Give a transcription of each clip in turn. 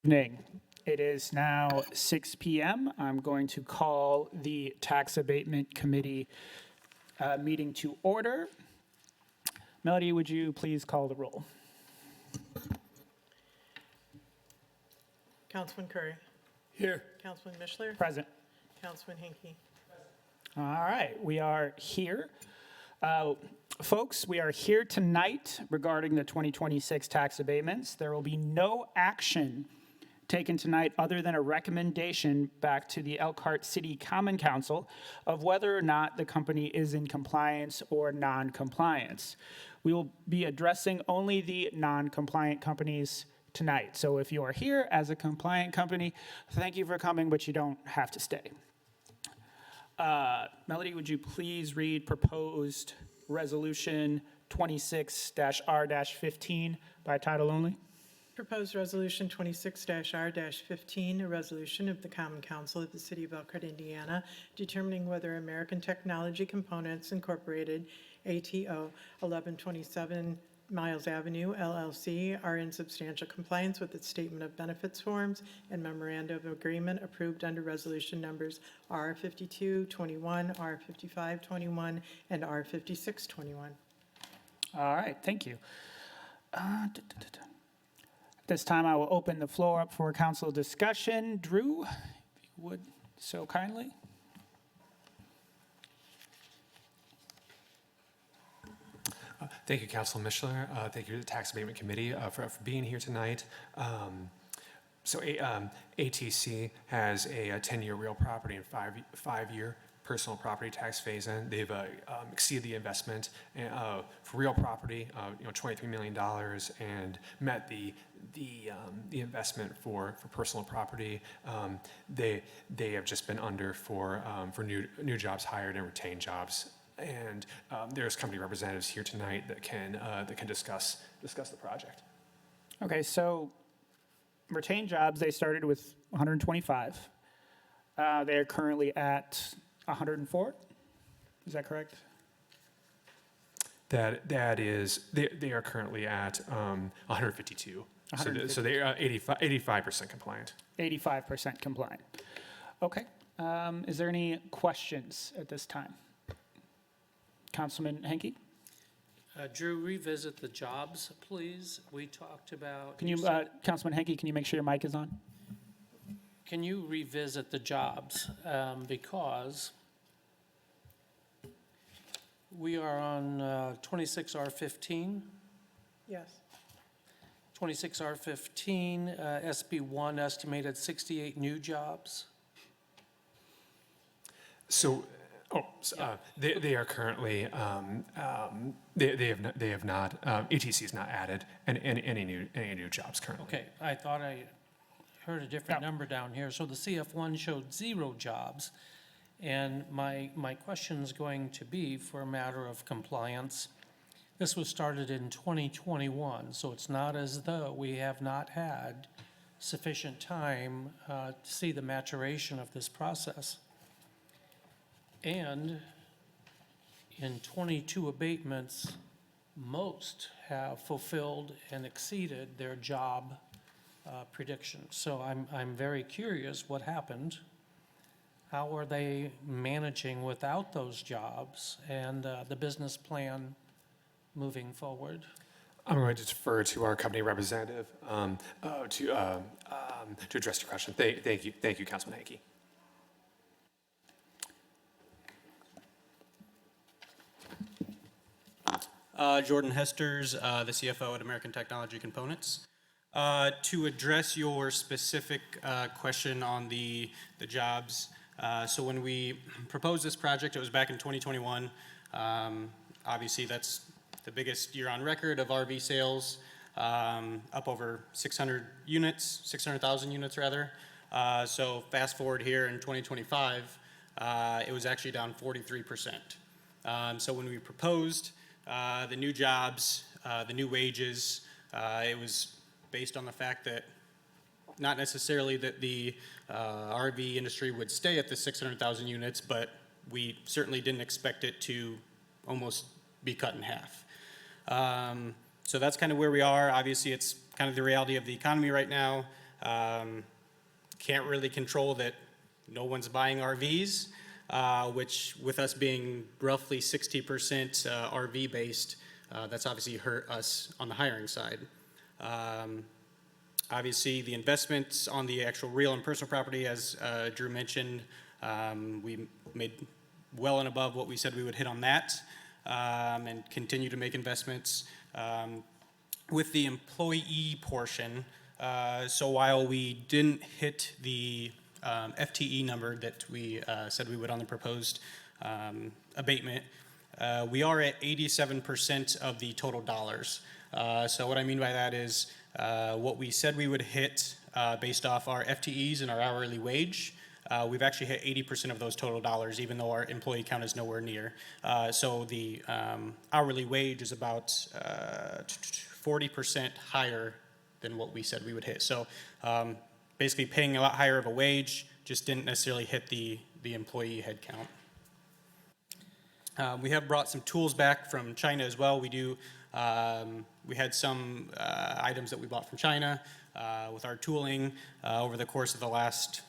Evening. It is now 6 p.m. I'm going to call the Tax Abatement Committee meeting to order. Melody, would you please call the roll? Councilman Curry. Here. Councilman Mishler. Present. Councilman Hinkie. All right, we are here. Folks, we are here tonight regarding the 2026 tax abatements. There will be no action taken tonight other than a recommendation back to the Elkhart City Common Council of whether or not the company is in compliance or non-compliance. We will be addressing only the non-compliant companies tonight. So if you are here as a compliant company, thank you for coming, but you don't have to stay. Melody, would you please read proposed resolution 26-R-15 by title only? Proposed Resolution 26-R-15, a resolution of the Common Council of the City of Elkhart, Indiana, determining whether American Technology Components Incorporated, ATO, 1127 Miles Avenue, LLC, are in substantial compliance with its Statement of Benefits forms and Memoranda of Agreement approved under Resolution numbers R5221, R5521, and R5621. All right, thank you. This time I will open the floor up for council discussion. Drew, if you would so kindly. Thank you, Councilman Mishler. Thank you to the Tax Abatement Committee for being here tonight. ATC has a 10-year real property and five-year personal property tax phase-in. They've exceeded the investment for real property, $23 million, and met the investment for personal property. They have just been under for new jobs hired and retained jobs. And there's company representatives here tonight that can discuss the project. Okay, so retained jobs, they started with 125. They are currently at 104. Is that correct? That is, they are currently at 152. So they are 85% compliant. 85% compliant. Okay. Is there any questions at this time? Councilman Henke? Drew, revisit the jobs, please. We talked about. Can you, Councilman Henke, can you make sure your mic is on? Can you revisit the jobs? Because we are on 26R15. Yes. 26R15, SB1 estimated 68 new jobs. So. They are currently they have not ATC has not added any new jobs currently. Okay, I thought I heard a different number down here. So the CF1 showed 0 jobs, and my question is going to be for a matter of compliance. This was started in 2021, so it's not as though we have not had sufficient time to see the maturation of this process. And in 22 abatements, most have fulfilled and exceeded their job predictions. So I'm very curious what happened. How are they managing without those jobs and the business plan moving forward? I'm going to defer to our company representative to address your question. Thank you, Councilman Henke. Jordan Hesters, the CFO at American Technology Components. To address your specific question on the jobs, so when we proposed this project, it was back in 2021. Obviously, that's the biggest year on record of RV sales, up over 600,000 units rather. So fast forward here in 2025, it was actually down 43%. So when we proposed the new jobs, the new wages, it was based on the fact that not necessarily that the RV industry would stay at the 600,000 units, but we certainly didn't expect it to almost be cut in half. So that's kind of where we are. Obviously, it's kind of the reality of the economy right now. Can't really control that no one's buying RVs, which with us being roughly 60% RV based, that's obviously hurt us on the hiring side. Obviously, the investments on the actual real and personal property, as Drew mentioned, we made well and above what we said we would hit on that, and continue to make investments. With the employee portion, so while we didn't hit the FTE number that we said we would on the proposed abatement, we are at 87% of the total dollars. So what I mean by that is what we said we would hit based off our FTEs and our hourly wage. We've actually hit 80% of those total dollars, even though our employee count is nowhere near. So the hourly wage is about 40% higher than what we said we would hit. So basically paying a lot higher of a wage, just didn't necessarily hit the employee head count. We have brought some tools back from China as well. We had some items that we bought from China with our tooling over the course of the last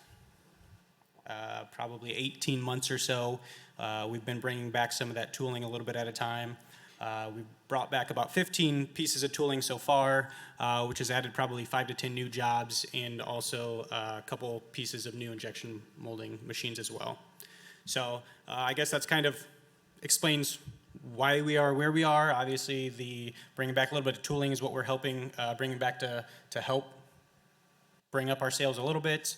probably 18 months or so. We've been bringing back some of that tooling a little bit at a time. We've brought back about 15 pieces of tooling so far, which has added probably 5 to 10 new jobs and also a couple pieces of new injection molding machines as well. So I guess that's kind of explains why we are where we are. Obviously, the bringing back a little bit of tooling is what we're helping bringing back to help bring up our sales a little bit.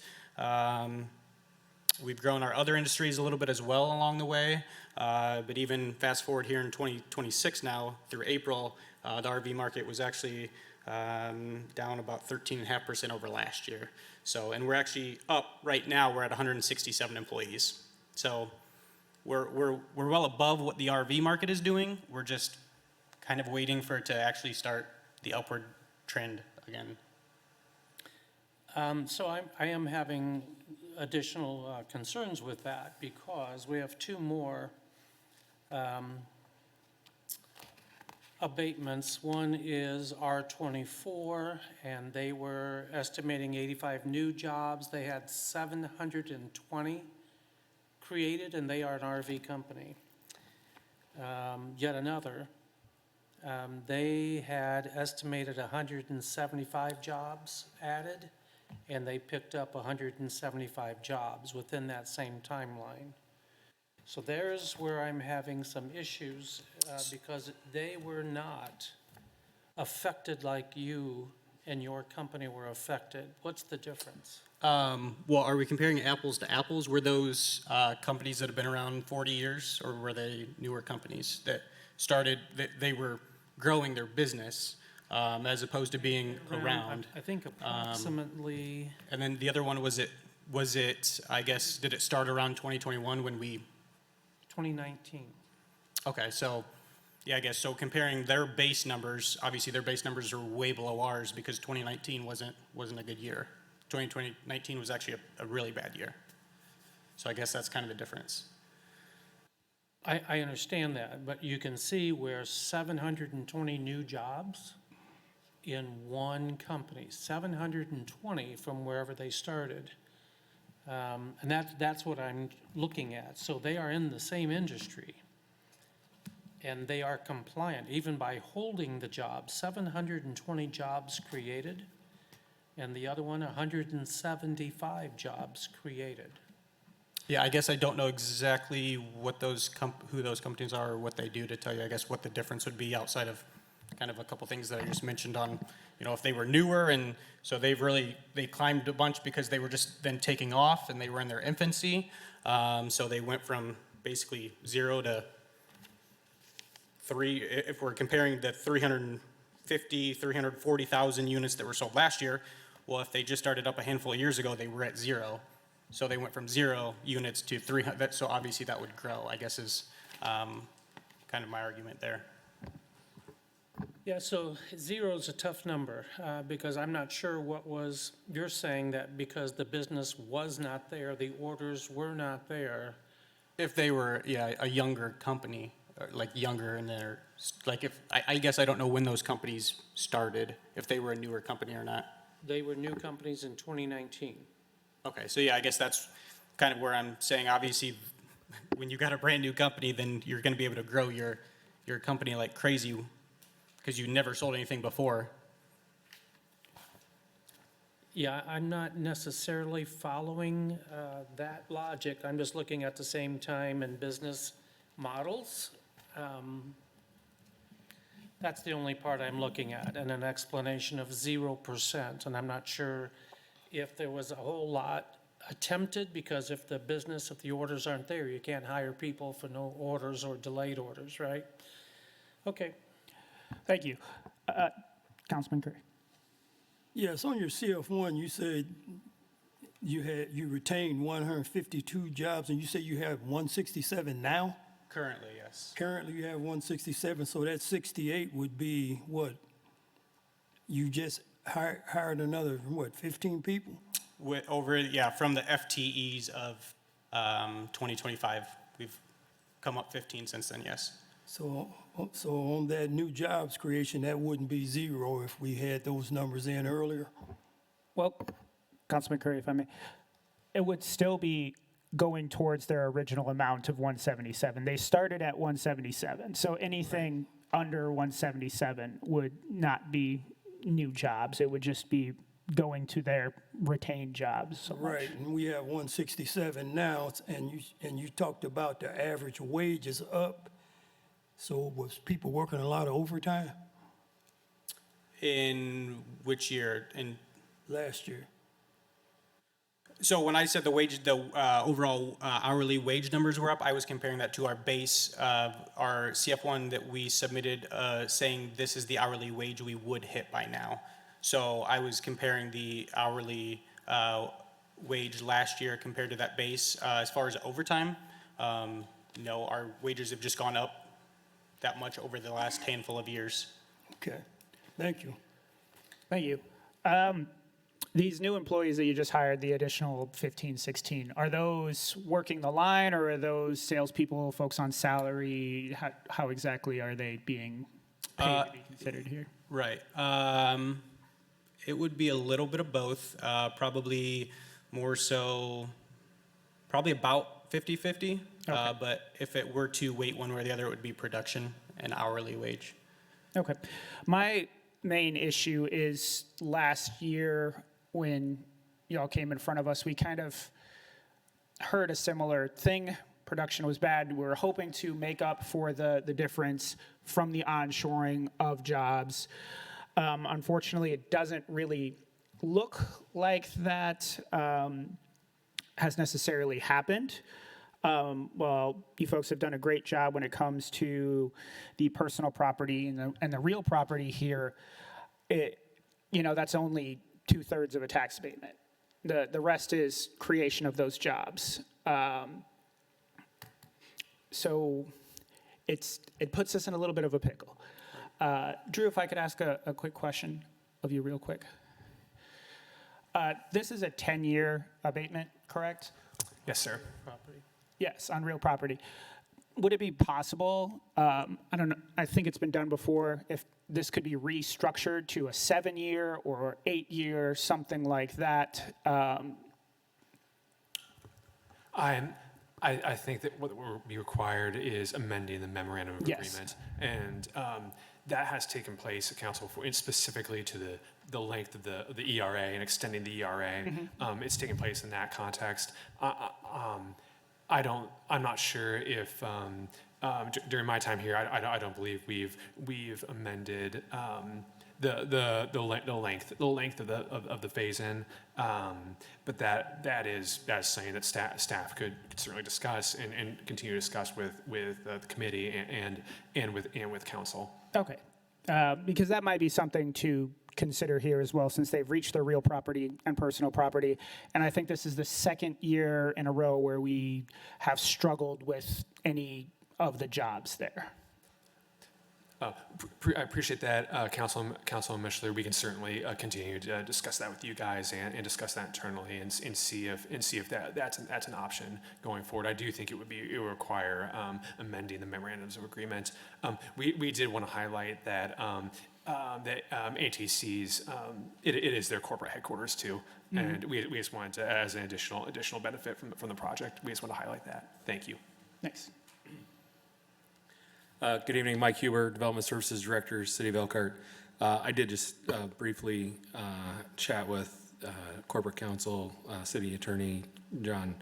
We've grown our other industries a little bit as well along the way, but even fast forward here in 2026 now through April, the RV market was actually down about 13.5% over last year. So, and we're actually up right now. We're at 167 employees. So, we're well above what the RV market is doing. We're just kind of waiting for it to actually start the upward trend again. So I am having additional concerns with that because we have two more abatements. One is R24, and they were estimating 85 new jobs. They had 720 created, and they are an RV company. Yet another, they had estimated 175 jobs added, and they picked up 175 jobs within that same timeline. So there's where I'm having some issues because they were not affected like you and your company were affected. What's the difference? Well, are we comparing apples to apples? Were those companies that have been around 40 years, or were they newer companies that started, they were growing their business as opposed to being around? I think approximately. And then the other one, was it, I guess, did it start around 2021 when we? 2019. Okay, so, yeah, I guess, so comparing their base numbers, obviously their base numbers are way below ours because 2019 wasn't a good year. 2019 was actually a really bad year. So I guess that's kind of the difference. I understand that, but you can see where 720 new jobs in one company, 720 from wherever they started. And that's what I'm looking at. So they are in the same industry, and they are compliant, even by holding the job. 720 jobs created, and the other one, 175 jobs created. Yeah, I guess I don't know exactly what who those companies are or what they do to tell you, I guess, what the difference would be outside of kind of a couple things that I just mentioned on, if they were newer and so they climbed a bunch because they were just then taking off and they were in their infancy. So they went from basically 0 to 3. If we're comparing the 340,000 units that were sold last year, well, if they just started up a handful of years ago, they were at 0. So they went from 0 units to 300. So obviously that would grow, I guess, is kind of my argument there. Yeah, so 0 is a tough number because I'm not sure you're saying that because the business was not there, the orders were not there. If they were, a younger company, like younger in their, like if, I guess I don't know when those companies started, if they were a newer company or not. They were new companies in 2019. Okay, so yeah, I guess that's kind of where I'm saying, obviously, when you got a brand-new company, then you're gonna be able to grow your company like crazy, because you never sold anything before. Yeah, I'm not necessarily following that logic. I'm just looking at the same time and business models. That's the only part I'm looking at, and an explanation of 0%. And I'm not sure if there was a whole lot attempted, because if the orders aren't there, you can't hire people for no orders or delayed orders, right? Okay. Thank you. Councilman Curry. Yes, on your CF1, you said you retained 152 jobs, and you said you have 167 now? Currently, yes. Currently, you have 167, so that 68 would be what? You just hired another, what, 15 people? From the FTEs of 2025, we've come up 15 since then, yes. So on that new jobs creation, that wouldn't be zero if we had those numbers in earlier? Well, Councilman Curry, if I may, it would still be going towards their original amount of 177. They started at 177, so anything under 177 would not be new jobs. It would just be going to their retained jobs. So much. Right, and we have 167 now, and you talked about the average wages up. So was people working a lot of overtime In which year? last year? So when I said the overall hourly wage numbers were up, I was comparing that to our base, our CF1 that we submitted, saying this is the hourly wage we would hit by now. So I was comparing the hourly wage last year compared to that base. As far as overtime, no, our wages have just gone up that much over the last handful of years. Okay, thank you. Thank you. These new employees that you just hired, the additional 15, 16, are those working the line, or are those salespeople, folks on salary? How exactly are they being paid to be considered here? Right. It would be a little bit of both, probably more so, probably about 50-50. Okay. But if it were to weight one way or the other, it would be production and hourly wage. Okay. My main issue is last year when y'all came in front of us, we kind of heard a similar thing. Production was bad. We were hoping to make up for the difference from the onshoring of jobs. Unfortunately, it doesn't really look like that has necessarily happened. Well, you folks have done a great job when it comes to the personal property and the real property here. That's only 2/3 of a tax abatement. The rest is creation of those jobs. So it puts us in a little bit of a pickle. Drew, if I could ask a quick question of you real quick. This is a 10-year abatement, correct? Yes, sir. Property. Yes, on real property. Would it be possible, I don't know, I think it's been done before, if this could be restructured to a 7-year or 8-year, something like that? I think that what will be required is amending the memorandum of Yes. agreement. And that has taken place at council and specifically to the length of the ERA and extending the ERA. It's taken place in that context. I'm not sure if during my time here, I don't believe we've amended the length of the phase in, but that is something that staff could certainly discuss and continue to discuss with the committee and with council. Okay, because that might be something to consider here as well, since they've reached their real property and personal property. And I think this is the second year in a row where we have struggled with any of the jobs there. I appreciate that, Councilman Mishler. We can certainly continue to discuss that with you guys and discuss that internally and see if that's an option going forward. I do think it would require amending the memorandums of agreement. We did want to highlight that that ATC's, it is their corporate headquarters too. And we just wanted to, as an additional benefit from the project, we just want to highlight that. Thank you. Thanks. Good evening, Mike Huber, Development Services Director, City of Elkhart. I did just briefly chat with Corporate Counsel, City Attorney John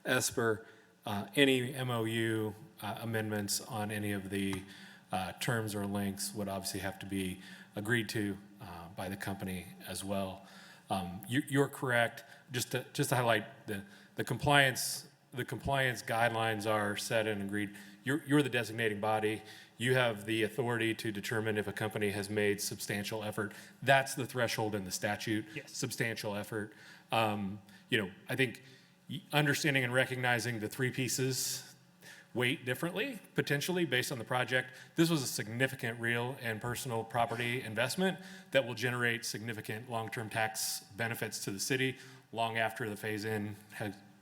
Esper. Any MOU amendments on any of the terms or links would obviously have to be agreed to by the company as well. You're correct. Just to highlight the compliance guidelines are set and agreed. You're the designating body. You have the authority to determine if a company has made substantial effort. That's the threshold in the statute. Yes. Substantial effort. I think understanding and recognizing the three pieces weight differently, potentially based on the project. This was a significant real and personal property investment that will generate significant long-term tax benefits to the city long after the phase-in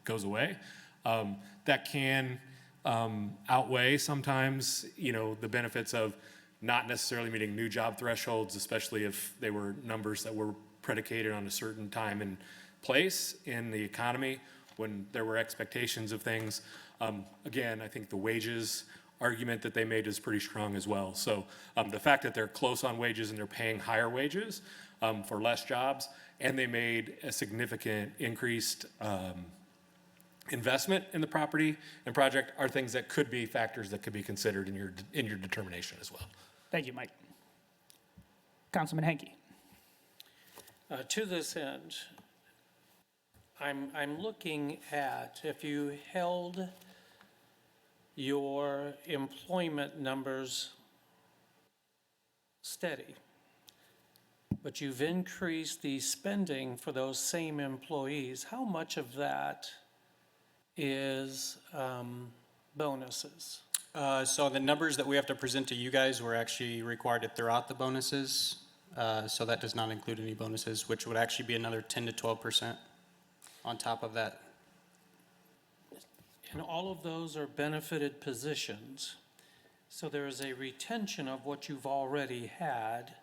goes away. That can outweigh sometimes, the benefits of not necessarily meeting new job thresholds, especially if they were numbers that were predicated on a certain time and place in the economy when there were expectations of things. Again, I think the wages argument that they made is pretty strong as well. So the fact that they're close on wages and they're paying higher wages for less jobs, and they made a significant increased investment in the property and project are things that could be factors that could be considered in your determination as well. Thank you, Mike. Councilman Henke. To this end, I'm looking at if you held your employment numbers steady, but you've increased the spending for those same employees, how much of that is bonuses? So the numbers that we have to present to you guys were actually required to throw out the bonuses. So that does not include any bonuses, which would actually be another 10 to 12% on top of that. And all of those are benefited positions. So there is a retention of what you've already had.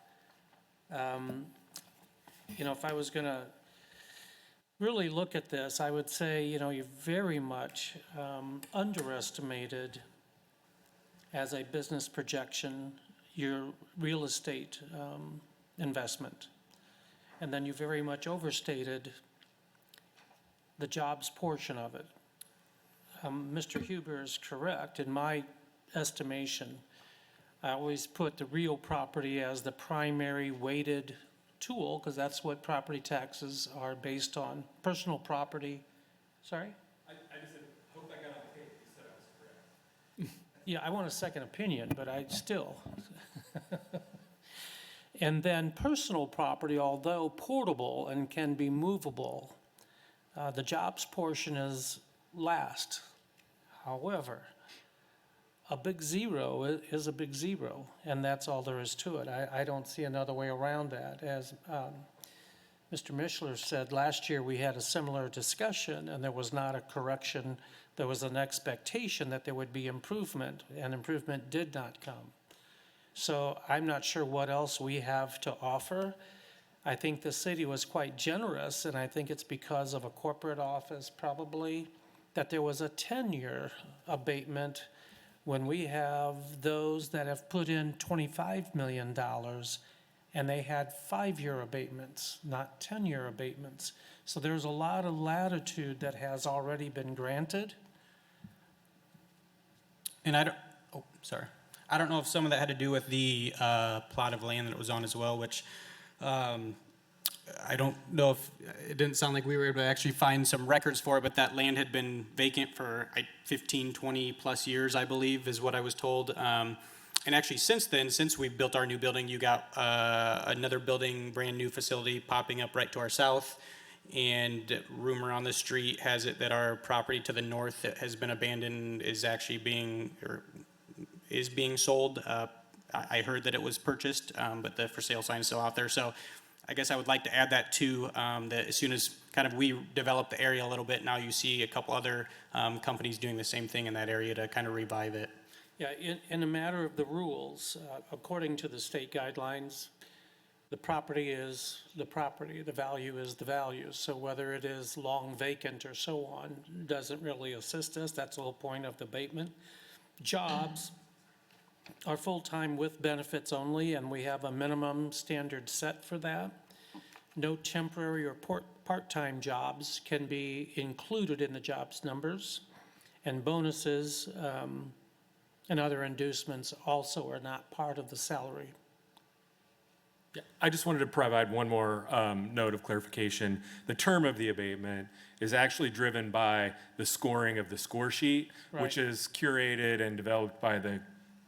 If I was going to really look at this, I would say, you've very much underestimated as a business projection your real estate investment. And then you very much overstated the jobs portion of it. Mr. Huber is correct. In my estimation, I always put the real property as the primary weighted tool, because that's what property taxes are based on. Personal property, sorry? I just hope I got on the tape. You said I was correct. Yeah, I want a second opinion, but I still. And then personal property, although portable and can be movable, the jobs portion is last. However, a big zero is a big zero, and that's all there is to it. I don't see another way around that. As Mr. Mishler said, last year we had a similar discussion, and there was not a correction. There was an expectation that there would be improvement, and improvement did not come. So I'm not sure what else we have to offer. I think the city was quite generous, and I think it's because of a corporate office probably, that there was a 10-year abatement when we have those that have put in $25 million and they had 5-year abatements, not 10-year abatements. So there's a lot of latitude that has already been granted. And I don't know if some of that had to do with the plot of land that it was on as well, which I don't know if, it didn't sound like we were able to actually find some records for it, but that land had been vacant for 15, 20 plus years, I believe, is what I was told. And actually since then, since we built our new building, you got another building, brand new facility popping up right to our south. And rumor on the street has it that our property to the north that has been abandoned is actually being sold. I heard that it was purchased, but the for sale sign is still out there. So I guess I would like to add that too, that as soon as kind of we develop the area a little bit, now you see a couple other companies doing the same thing in that area to kind of revive it. Yeah, in a matter of the rules, according to the state guidelines, the property is the property, the value is the value. So whether it is long vacant or so on, doesn't really assist us. That's the whole point of the abatement. Jobs are full-time with benefits only, and we have a minimum standard set for that. No temporary or part-time jobs can be included in the jobs numbers, and bonuses and other inducements also are not part of the salary. I just wanted to provide one more note of clarification. The term of the abatement is actually driven by the scoring of the score sheet, which Right. is curated and developed by the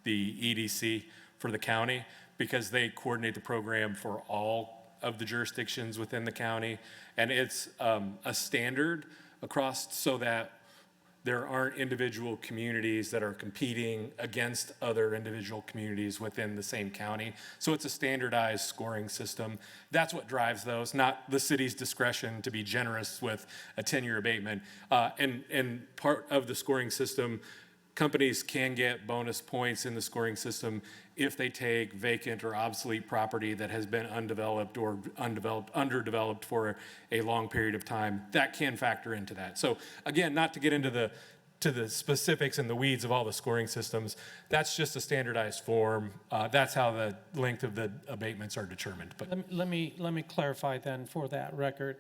EDC for the county, because they coordinate the program for all of the jurisdictions within the county. And it's a standard across so that there aren't individual communities that are competing against other individual communities within the same county. So it's a standardized scoring system. That's what drives those, not the city's discretion to be generous with a 10-year abatement. And part of the scoring system, companies can get bonus points in the scoring system if they take vacant or obsolete property that has been undeveloped or underdeveloped for a long period of time. That can factor into that. So again, not to get into the specifics and the weeds of all the scoring systems, that's just a standardized form. That's how the length of the abatements are determined. But Let me clarify then for that record.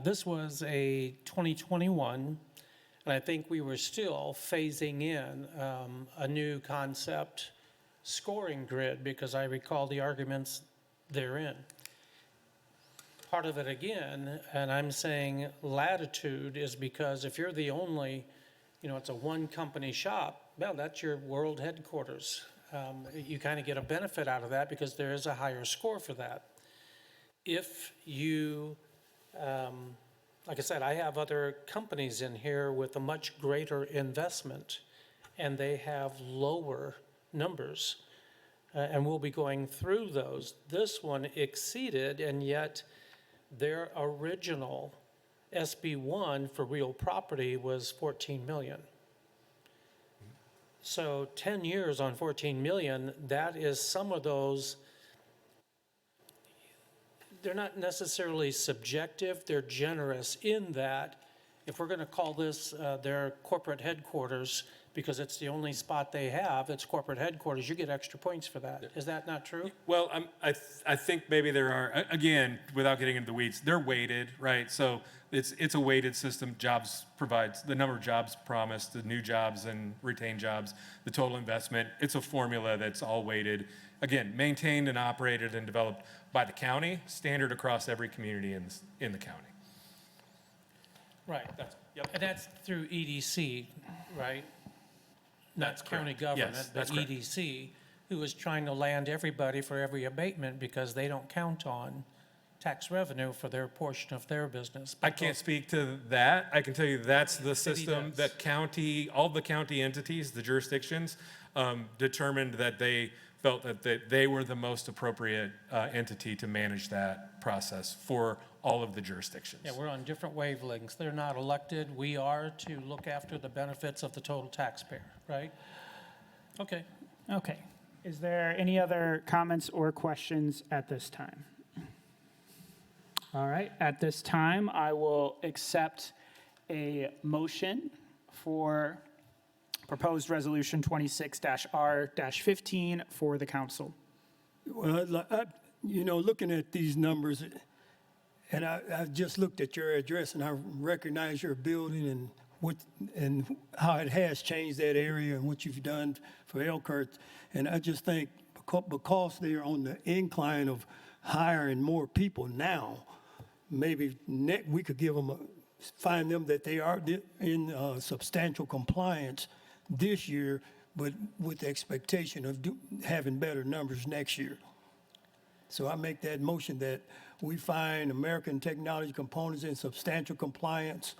This was a 2021, and I think we were still phasing in a new concept scoring grid, because I recall the arguments therein. Part of it again, and I'm saying latitude, is because if you're the only, it's a one-company shop, well, that's your world headquarters. You kind of get a benefit out of that because there is a higher score for that. If you, like I said, I have other companies in here with a much greater investment, and they have lower numbers, and we'll be going through those. This one exceeded, and yet their original SB1 for real property was 14 million. So 10 years on 14 million, that is some of those, they're not necessarily subjective, they're generous in that if we're gonna call this their corporate headquarters, because it's the only spot they have, it's corporate headquarters, you get extra points for that. Is that not true? well, I think maybe there are, again, without getting into the weeds, they're weighted, right? So it's a weighted system. Jobs provides the number of jobs promised, the new jobs and retained jobs, the total investment. It's a formula that's all weighted. Again, maintained and operated and developed by the county, standard across every community in the county. Right. And that's through EDC, right? That's Not county correct. government, Yes, but that's correct. EDC, who is trying to land everybody for every abatement because they don't count on tax revenue for their portion of their business. I can't speak to that. I can tell you that's the City system does. that all the county entities, the jurisdictions, determined that they felt that they were the most appropriate entity to manage that process for all of the jurisdictions. Yeah, we're on different wavelengths. They're not elected. We are to look after the benefits of the total taxpayer, right? Okay. Okay. Is there any other comments or questions at this time? All right, at this time, I will accept a motion for proposed resolution 26-R-15 for the council. Well, looking at these numbers, and I just looked at your address, and I recognize your building and how it has changed that area and what you've done for Elkhart. And I just think because they're on the incline of hiring more people now, maybe we could find them that they are in substantial compliance this year, but with the expectation of having better numbers next year. So I make that motion that we find American Technology Components in substantial compliance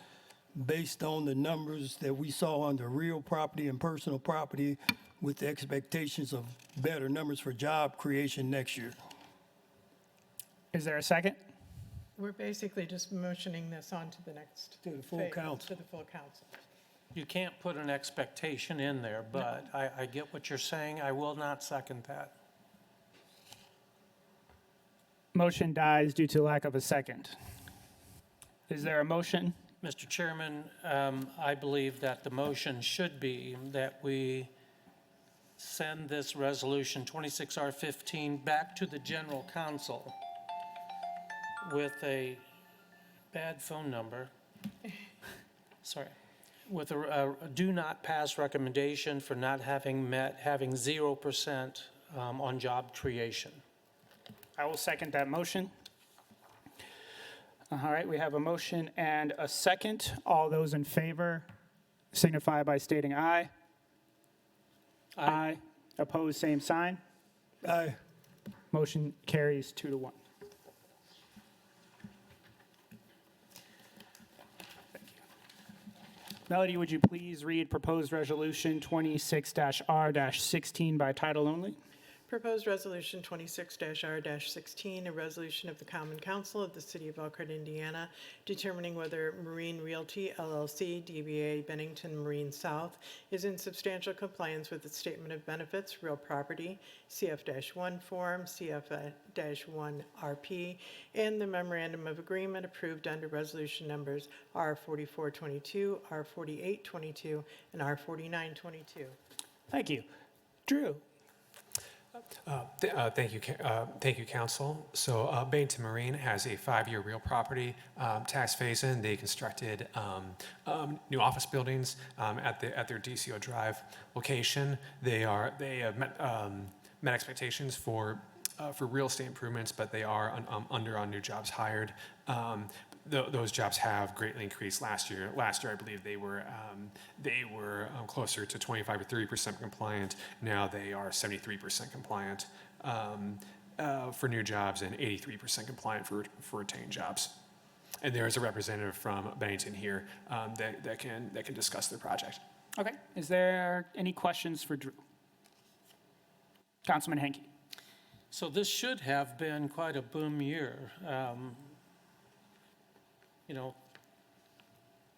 based on the numbers that we saw on the real property and personal property, with the expectations of better numbers for job creation next year. Is there a second? We're basically just motioning this on to the next. To the full phase, council. To the full council. You can't put an expectation in there, but I get what you're saying. I will not second that. Motion dies due to lack of a second. Is there a motion? Mr. Chairman, I believe that the motion should be that we send this resolution 26R15 back to the general counsel with a bad phone number. Sorry. With a do not pass recommendation for not having 0% on job creation. I will second that motion. All right, we have a motion and a second. All those in favor signify by stating aye. Aye. Opposed, same sign. Aye. Motion carries 2-1. Thank you. Melody, would you please read proposed resolution 26-R-16 by title only? Proposed Resolution 26-R-16, a resolution of the Common Council of the City of Elkhart, Indiana, determining whether Marine Realty LLC, DBA Bennington Marine South, is in substantial compliance with its Statement of Benefits, Real Property, CF-1 Form, CF-1RP, and the Memorandum of Agreement approved under Resolution Numbers R-4422, R-4822, and R-4922. Thank you. Drew? Thank you, Council. So Bennington Marine has a 5-year real property tax phase-in. They constructed new office buildings at their DCO Drive location. They have met expectations for real estate improvements, but they are under on new jobs hired. Those jobs have greatly increased last year. Last year, I believe they were closer to 25 or 30% compliant. Now they are 73% compliant for new jobs and 83% compliant for retained jobs. And there is a representative from Bennington here that can discuss their project. Okay. Is there any questions for Drew? Councilman Henke? So this should have been quite a boom year.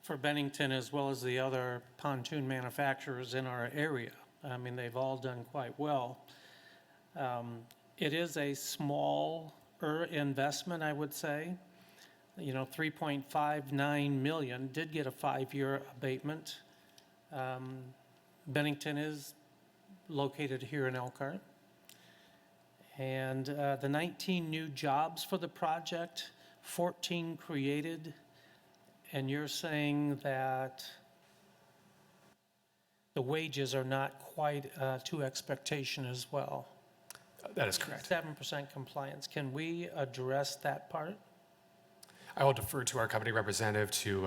For Bennington as well as the other pontoon manufacturers in our area. I mean, they've all done quite well. It is a smaller investment, I would say. $3.59 million did get a 5-year abatement. Bennington is located here in Elkhart. And the 19 new jobs for the project, 14 created, and you're saying that the wages are not quite to expectation as well. That is correct. 7% compliance. Can we address that part? I will defer to our company representative to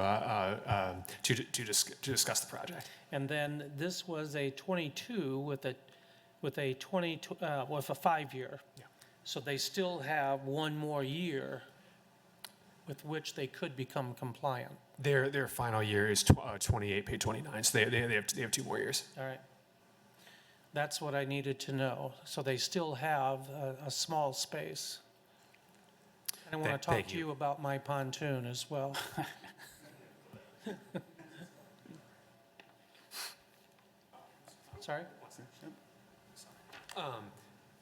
discuss the project. And then this was a 22 with a 5-year. Yeah. So they still have one more year with which they could become compliant. Their final year is 28, paid 29, so they have 2 more years. All right. That's what I needed to know. So they still have a small space. And I want to talk Thank to you. you about my pontoon as well. Sorry?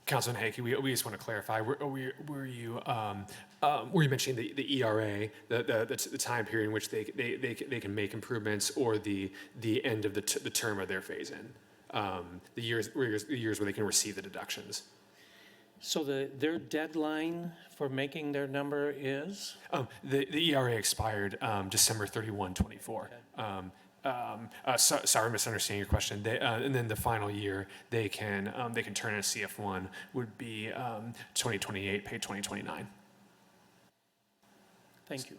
Councilman Hakey, we just want to clarify, were you mentioning the ERA, the time period in which they can make improvements, or the end of the term of their phase-in? The years where they can receive the deductions? So their deadline for making their number is? The ERA expired December 31, 24. Sorry, misunderstanding your question. And then the final year, they can turn in a CF1 would be 2028, paid 2029. Thank you.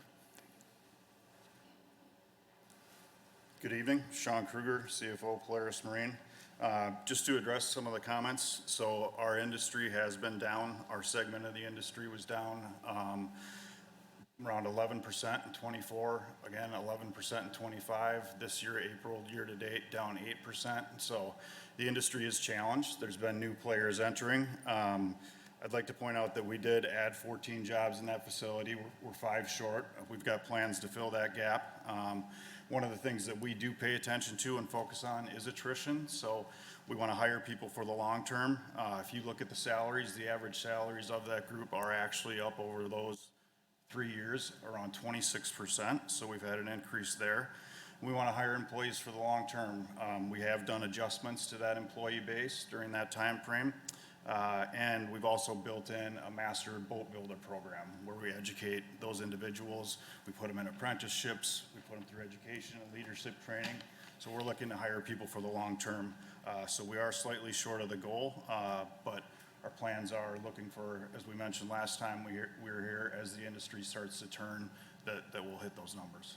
Good evening, Sean Kruger, CFO Polaris Marine. Just to address some of the comments, so our industry has been down. Our segment of the industry was down around 11% in 24, again 11% in 25. This year, April year to date, down 8%. So the industry is challenged. There's been new players entering. I'd like to point out that we did add 14 jobs in that facility. We're 5 short. We've got plans to fill that gap. one of the things that we do pay attention to and focus on is attrition. So we want to hire people for the long term. If you look at the salaries, the average salaries of that group are actually up over those 3 years, around 26%. So we've had an increase there. We want to hire employees for the long term. We have done adjustments to that employee base during that time frame. And we've also built in a master boat builder program where we educate those individuals. We put them in apprenticeships, we put them through education and leadership training. So we're looking to hire people for the long term. So we are slightly short of the goal, but our plans are looking for, as we mentioned last time we were here, as the industry starts to turn, that we'll hit those numbers.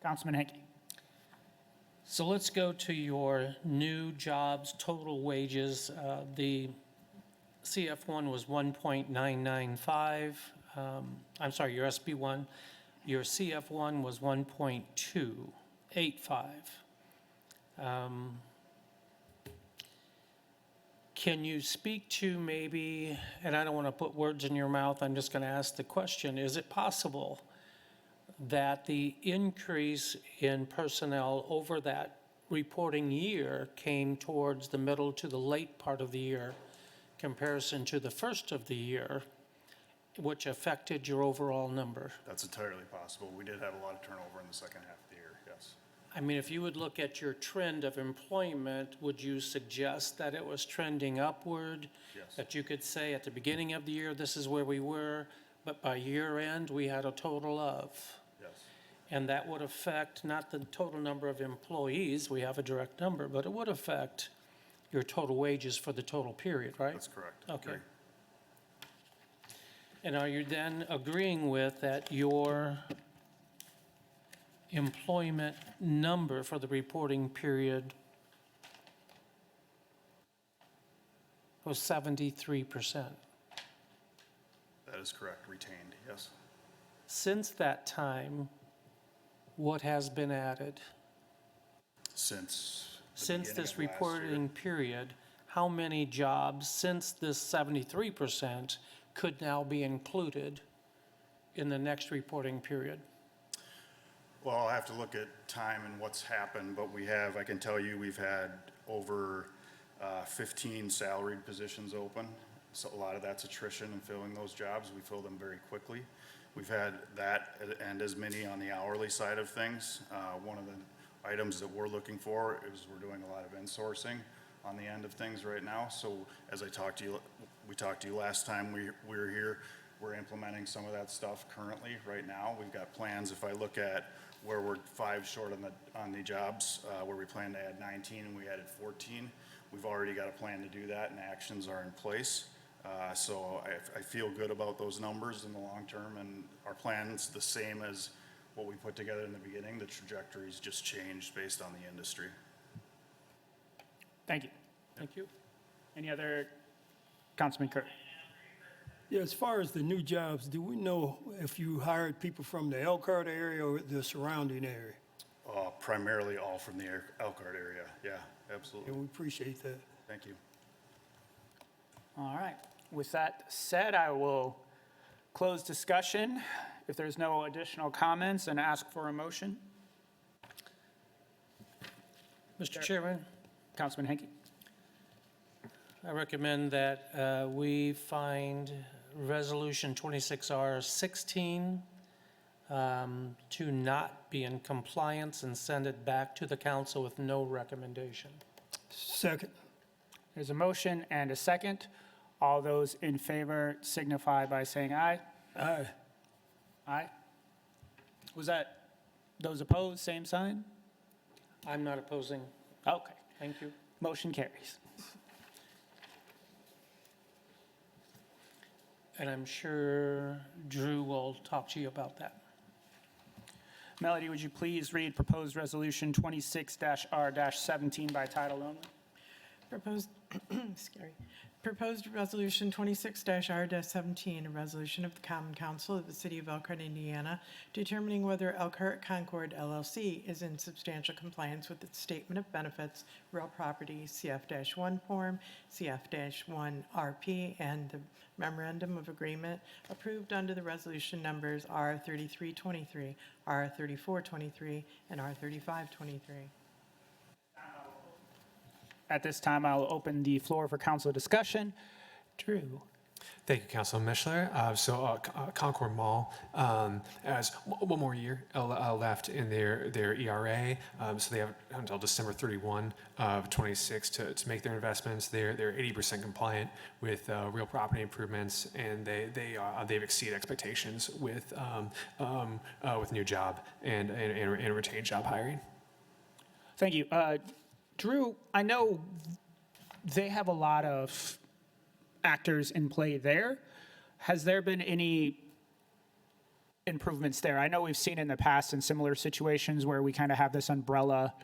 Councilman Henke. So let's go to your new jobs, total wages. The CF1 was 1.995. I'm sorry, your SB1. Your CF1 was 1.285. Can you speak to maybe, and I don't want to put words in your mouth, I'm just going to ask the question, is it possible that the increase in personnel over that reporting year came towards the middle to the late part of the year comparison to the first of the year, which affected your overall number? That's entirely possible. We did have a lot of turnover in the second half of the year, yes. I mean, if you would look at your trend of employment, would you suggest that it was trending upward? Yes. That you could say at the beginning of the year, this is where we were, but by year end, we had a total of? Yes. And that would affect not the total number of employees, we have a direct number, but it would affect your total wages for the total period, right? That's correct. Okay. Agree. And are you then agreeing with that your employment number for the reporting period was 73%? That is correct. Retained, yes. Since that time, what has been added? Since the Since beginning this of last year. reporting period, how many jobs since this 73% could now be included in the next reporting period? Well, I'll have to look at time and what's happened, but I can tell you, we've had over 15 salaried positions open. So a lot of that's attrition and filling those jobs. We fill them very quickly. We've had that and as many on the hourly side of things. One of the items that we're looking for is we're doing a lot of insourcing on the end of things right now. So as we talked to you last time we were here, we're implementing some of that stuff currently right now. We've got plans. If I look at where we're 5 short on the jobs, where we plan to add 19 and we added 14, we've already got a plan to do that and actions are in place. So I feel good about those numbers in the long term, and our plan's the same as what we put together in the beginning. The trajectory's just changed based on the industry. Thank you. Thank you. Any other? Councilman Kirk. Yeah, as far as the new jobs, do we know if you hired people from the Elkhart area or the surrounding area? Primarily all from the Elkhart area. Yeah, absolutely. And we appreciate that. Thank you. All right. With that said, I will close discussion if there's no additional comments and ask for a motion. Mr. Chairman, Councilman Henke. I recommend that we find Resolution 26R16 to not be in compliance and send it back to the council with no recommendation. Second. There's a motion and a second. All those in favor signify by saying aye. Aye. Aye. Was that those opposed, same sign? I'm not opposing. Okay. Thank you. Motion carries. And I'm sure Drew will talk to you about that. Melody, would you please read proposed resolution 26-R-17 by title only? Proposed Scary. Proposed Resolution 26-R-17, a resolution of the Common Council of the City of Elkhart, Indiana, determining whether Elkhart Concord LLC is in substantial compliance with its Statement of Benefits, Real Property, CF-1 form, CF-1 RP, and the Memorandum of Agreement approved under the resolution numbers R3323, R3423, and R3523. At this time, I'll open the floor for council discussion. Drew? Thank you, Councilman Mishler. Concord Mall has one more year left in their ERA, so they have until December 31 of 26 to make their investments. They're 80% compliant with real property improvements, and they've exceeded expectations with new job and retained job hiring. Thank you. Drew, I know they have a lot of actors in play there. Has there been any improvements there? I know we've seen in the past in similar situations where we kind of have this umbrella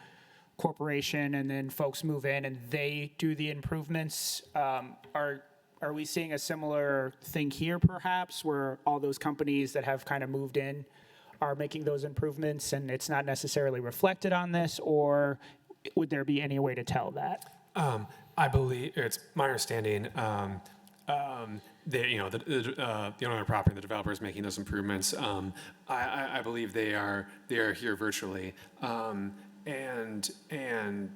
corporation and then folks move in and they do the improvements. Are we seeing a similar thing here perhaps where all those companies that have kind of moved in are making those improvements and it's not necessarily reflected on this, or would there be any way to tell that? I believe it's my understanding. The owner of the property, the developer is making those improvements. I believe they are here virtually and can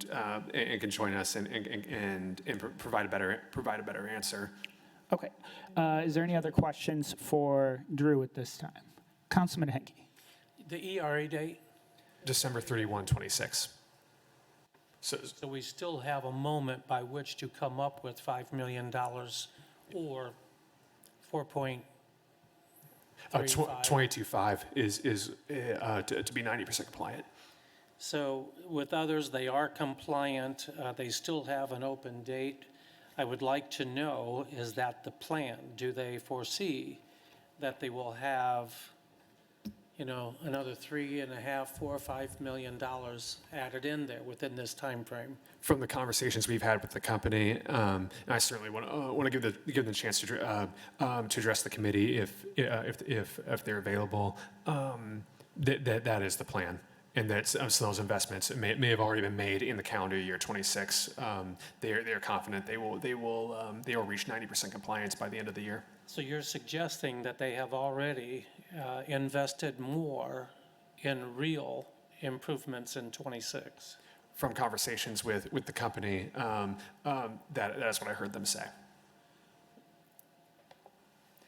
join us and provide a better answer. Okay. Is there any other questions for Drew at this time? Councilman Henke. The ERA date, December 31, 26. so we still have a moment by which to come up with $5 million or 4.35. 22.5 is to be 90% compliant. So with others, they are compliant, they still have an open date. I would like to know, is that the plan? Do they foresee that they will have, another $3.5, $4, $5 million added in there within this time frame? From the conversations we've had with the company, and I certainly want to give them a chance to address the committee if they're available. That is the plan, and that some of those investments may have already been made in the calendar year 26. They're confident they will reach 90% compliance by the end of the year. So you're suggesting that they have already invested more in real improvements in 26? From conversations with the company, that's what I heard them say.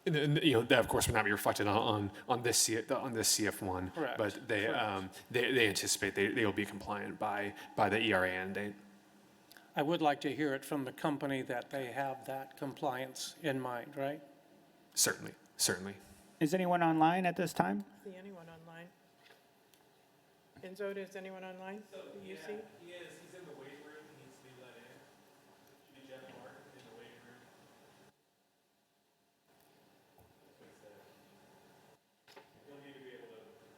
And, that of course would not be reflected on this CF1. Correct. But they anticipate they will be compliant by the ERA end date. I would like to hear it from the company that they have that compliance in mind, right? Certainly. Is anyone online at this time? See anyone online? Enzo, is anyone online? Do you see? He is. He's in the waiting room. He needs to be let in. Should be Jeff Mark in the waiting room. He'll need to be able to review.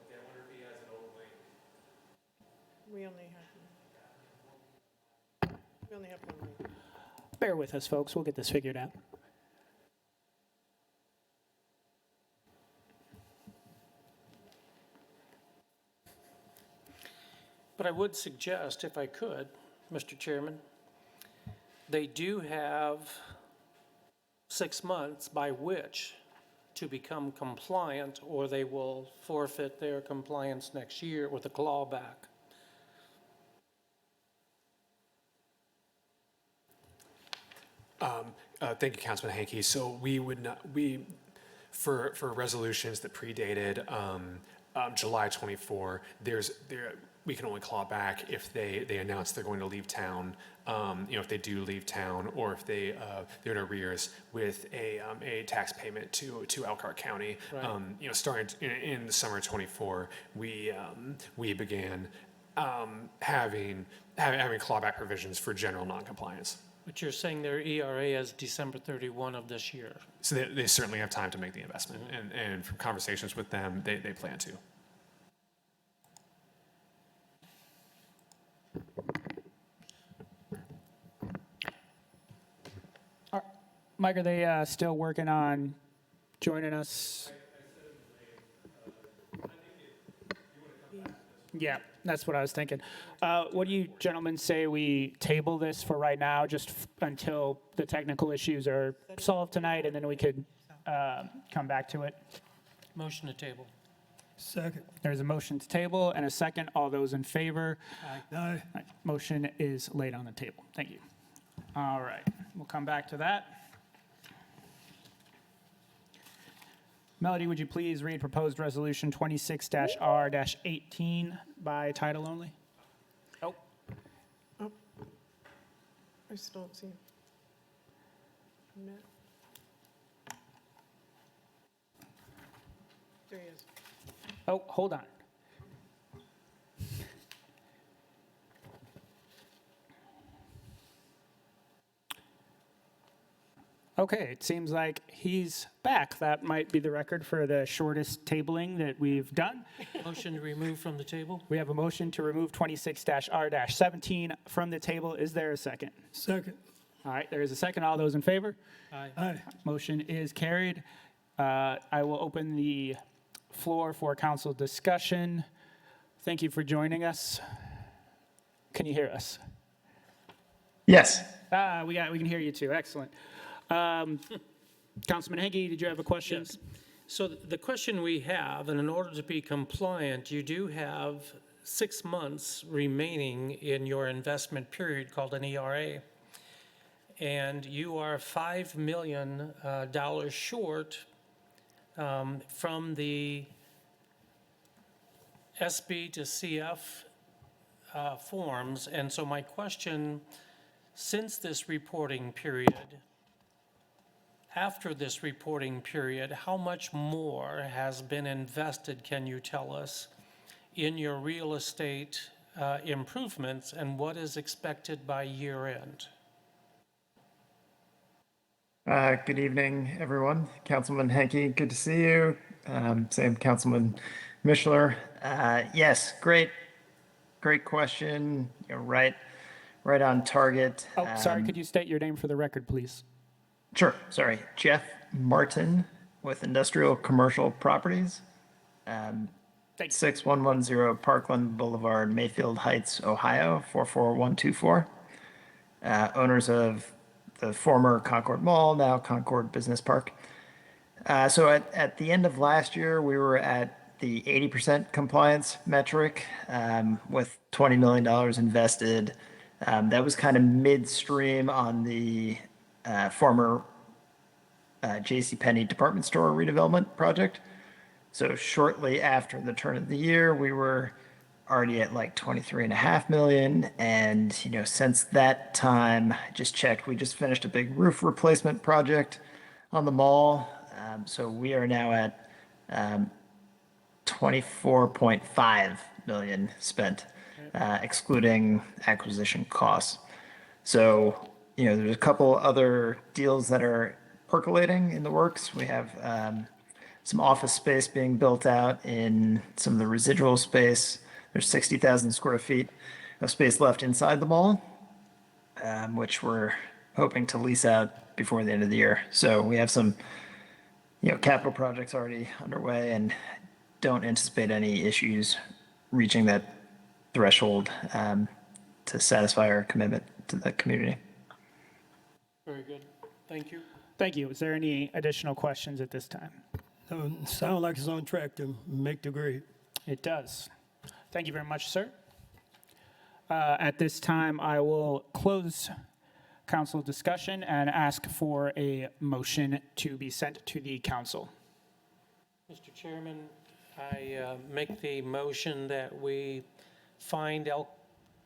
Okay, I wonder if he has an old link. We only have one link. Bear with us, folks. We'll get this figured out. But I would suggest, if I could, Mr. Chairman, they do have 6 months by which to become compliant, or they will forfeit their compliance next year with a clawback. Thank you, Councilman Hanke. So for resolutions that predated July 24, we can only claw back if they announce they're going to leave town. If they do leave town, or if they're in arrears with a tax payment to Elkhart County. Right. Starting in the summer of 24, we began having clawback provisions for general noncompliance. But you're saying their ERA is December 31 of this year. So they certainly have time to make the investment, and from conversations with them, they plan to. Mike, are they still working on joining us? Yeah, that's what I was thinking. What do you gentlemen say we table this for right now, just until the technical issues are solved tonight, and then we could come back to it? Motion to table. Second. There's a motion to table and a second. All those in favor? Aye. All right, motion is laid on the table. Thank you. All right, we'll come back to that. Melody, would you please read proposed resolution 26-R-18 by title only? Oh, I still don't see him. Matt. There he is. oh, hold on. Okay, it seems like he's back. That might be the record for the shortest tabling that we've done. Motion to remove from the table? We have a motion to remove 26-R-17 from the table. Is there a second? Second. All right, there is a second. All those in favor? Aye. Aye. Motion is carried. I will open the floor for council discussion. Thank you for joining us. Can you hear us? Yes. We can hear you too. Excellent. Councilman Henke, did you have a question? Yes. So the question we have, and in order to be compliant, you do have 6 months remaining in your investment period called an ERA. And you are $5 million short from the SB to CF forms. And so my question, since this reporting period, after this reporting period, how much more has been invested, can you tell us, in your real estate improvements, and what is expected by year end? Good evening, everyone. Councilman Henke, good to see you. Same Councilman Mishler. Yes, great question. You're right on target. Oh, sorry, could you state your name for the record, please? Sure. Sorry, Jeff Martin with Industrial Commercial Properties, Thank you. 6110 Parkland Boulevard, Mayfield Heights, Ohio 44124. Owners of the former Concord Mall, now Concord Business Park. So at the end of last year, we were at the 80% compliance metric with $20 million invested. That was kind of midstream on the former JCPenney department store redevelopment project. So shortly after the turn of the year, we were already at like 23.5 million. And, since that time, I just checked, we just finished a big roof replacement project on the mall. So we are now at 24.5 million spent, excluding acquisition costs. So, there's a couple other deals that are percolating in the works. We have some office space being built out in some of the residual space. There's 60,000 square feet of space left inside the mall, which we're hoping to lease out before the end of the year. So we have some, capital projects already underway and don't anticipate any issues reaching that threshold to satisfy our commitment to the community. Very good. Thank you. Thank you. Is there any additional questions at this time? Sound like it's on track to make the grade. It does. Thank you very much, sir. At this time, I will close council discussion and ask for a motion to be sent to the council. Mr. Chairman, I make the motion that we find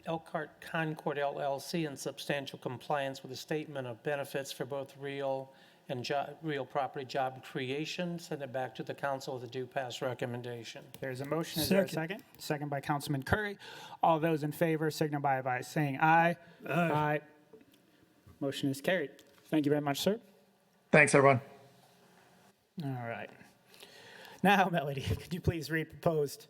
Elkhart Concord LLC in substantial compliance with the statement of benefits for both real and real property job creation. Send it back to the council with a due pass recommendation. There's a motion. Is there a second? Second by Councilman Curry. All those in favor signify by saying aye. Aye. Motion is carried. Thank you very much, sir. Thanks, everyone. All right. Now, Melody, could you please read proposed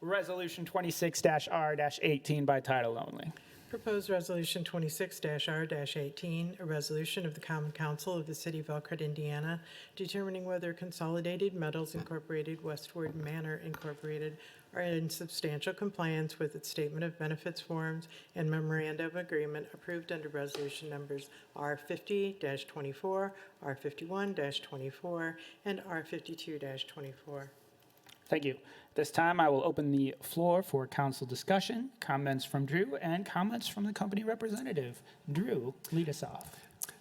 Resolution 26-R-18 by title only? Proposed Resolution 26-R-18, a resolution of the Common Council of the City of Elkhart, Indiana, determining whether Consolidated Metals Incorporated, Westward Manor Incorporated are in substantial compliance with its Statement of Benefits forms and Memoranda of Agreement approved under Resolution Numbers R50-24, R51-24, and R52-24. Thank you. This time, I will open the floor for council discussion, comments from Drew, and comments from the company representative. Drew, lead us off.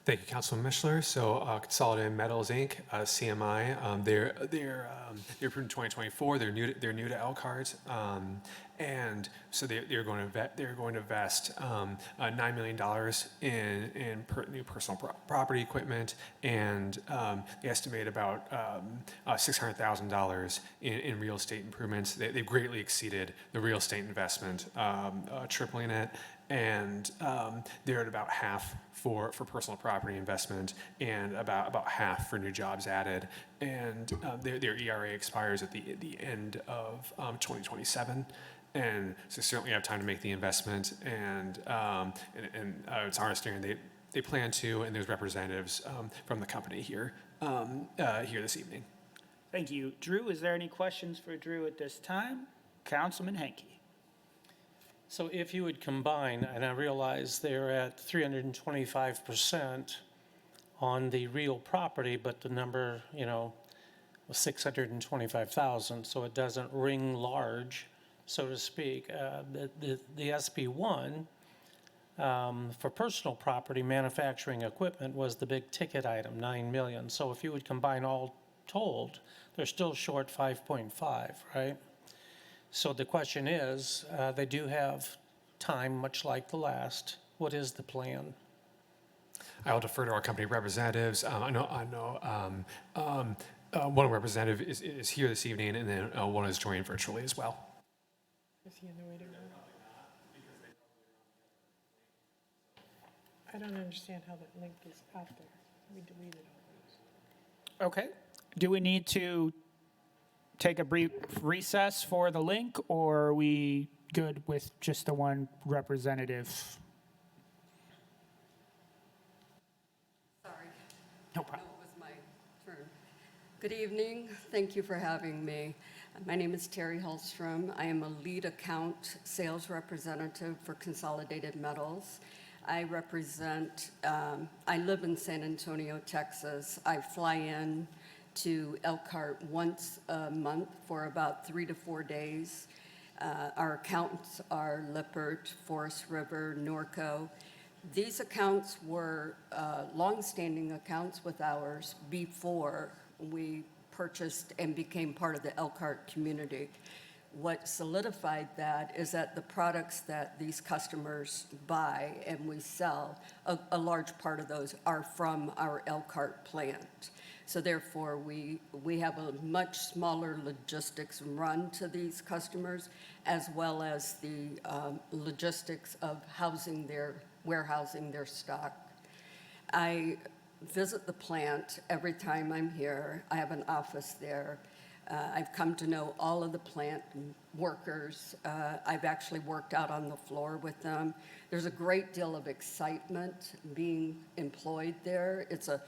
Thank you, Councilman Mishler. So Consolidated Metals, Inc., CMI, they're approved in 2024. They're new to Elkhart, and so they're going to invest $9 million in new personal property equipment, and they estimate about $600,000 in real estate improvements. They've greatly exceeded the real estate investment, tripling it. And they're at about half for personal property investment and about half for new jobs added. And their ERA expires at the end of 2027. And so certainly have time to make the investment. And it's our understanding they plan to, and there's representatives from the company here this evening. Thank you. Drew, is there any questions for Drew at this time? Councilman Henke. So if you would combine, and I realize they're at 325% on the real property, but the number, was 625,000, so it doesn't ring large, so to speak. The SB1 for personal property, manufacturing equipment was the big ticket item, 9 million. So if you would combine all told, they're still short 5.5, right? So the question is, they do have time, much like the last. What is the plan? I'll defer to our company representatives. I know. One representative is here this evening, and then one is joining virtually as well. Is he in the waiting room? I don't understand how that link is out there. We deleted all those. Okay. Do we need to take a brief recess for the link, or are we good with just the one representative? Sorry. No problem. No, it was my turn. Good evening. Thank you for having me. My name is Terry Hellstrom. I am a lead account sales representative for Consolidated Metals. I live in San Antonio, Texas. I fly in to Elkhart once a month for about 3 to 4 days. Our accounts are Lippert, Forest River, Norco. These accounts were longstanding accounts with ours before we purchased and became part of the Elkhart community. What solidified that is that the products that these customers buy and we sell, a large part of those are from our Elkhart plant. So therefore, we have a much smaller logistics run to these customers, as well as the logistics of warehousing their stock. I visit the plant every time I'm here. I have an office there. I've come to know all of the plant workers. I've actually worked out on the floor with them. There's a great deal of excitement being employed there. It's a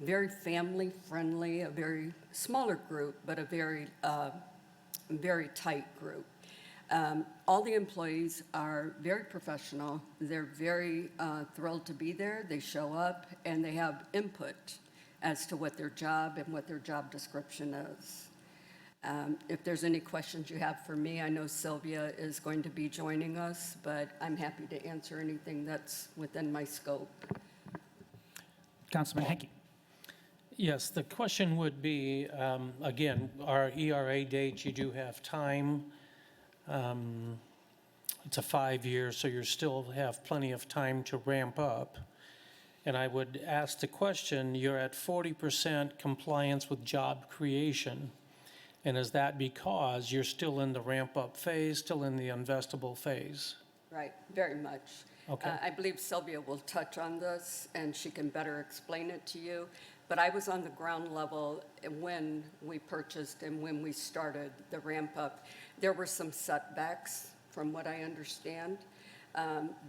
very family-friendly, a very smaller group, but a very tight group. All the employees are very professional. They're very thrilled to be there. They show up, and they have input as to what their job and what their job description is. If there's any questions you have for me, I know Sylvia is going to be joining us, but I'm happy to answer anything that's within my scope. Councilman Henke. Yes, the question would be, again, our ERA date, you do have time. It's a 5-year, so you still have plenty of time to ramp up. And I would ask the question, you're at 40% compliance with job creation. And is that because you're still in the ramp-up phase, still in the investable phase? Right, very much. Okay. I believe Sylvia will touch on this, and she can better explain it to you. But I was on the ground level when we purchased and when we started the ramp up. There were some setbacks, from what I understand.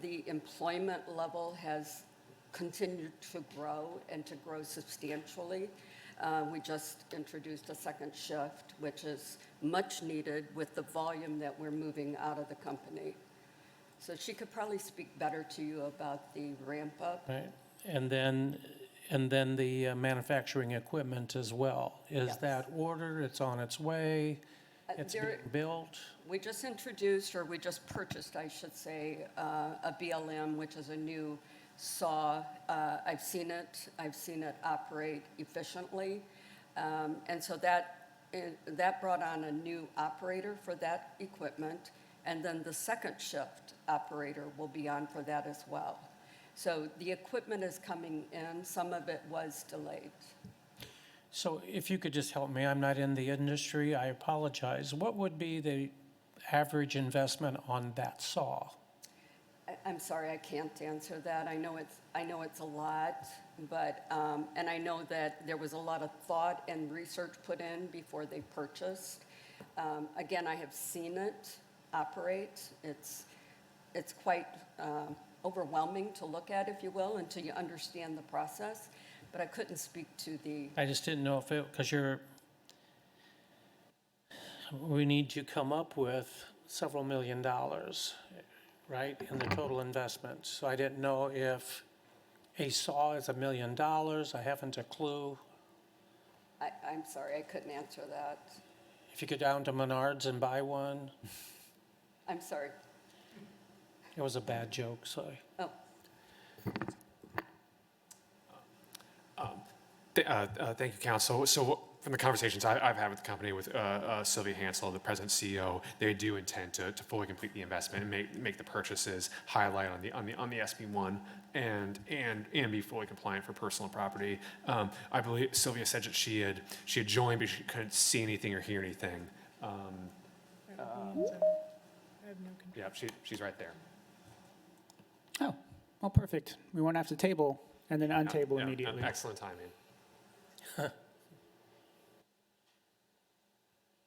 The employment level has continued to grow and to grow substantially. We just introduced a second shift, which is much needed with the volume that we're moving out of the company. So she could probably speak better to you about the ramp up. Right, and then the manufacturing equipment as well. Is Yes. that ordered, it's on its way, it's being There- built? We just introduced, or we just purchased, I should say, a BLM, which is a new saw. I've seen it operate efficiently. And so that brought on a new operator for that equipment. And then the second shift operator will be on for that as well. So the equipment is coming in. Some of it was delayed. So if you could just help me, I'm not in the industry, I apologize. What would be the average investment on that saw? I'm sorry, I can't answer that. I know it's a lot, but, and I know that there was a lot of thought and research put in before they purchased. Again, I have seen it operate. It's quite overwhelming to look at, if you will, until you understand the process. But I couldn't speak to the, I just didn't know if it, because we need to come up with several $1 million, right, in the total investment. So I didn't know if a saw is $1 million, I haven't a clue. I'm sorry, I couldn't answer that. If you go down to Menards and buy one, I'm sorry. it was a bad joke, sorry. Oh, Thank you, Council. So from the conversations I've had with the company, with Sylvia Hansel, the president CEO, they do intend to fully complete the investment and make the purchases, highlight on the SB1, and be fully compliant for personal property. I believe Sylvia said that she had joined, but she couldn't see anything or hear anything. I have no control. Yeah, she's right there. Oh, well, perfect. We won't have to table and then untable Yeah, immediately. excellent timing.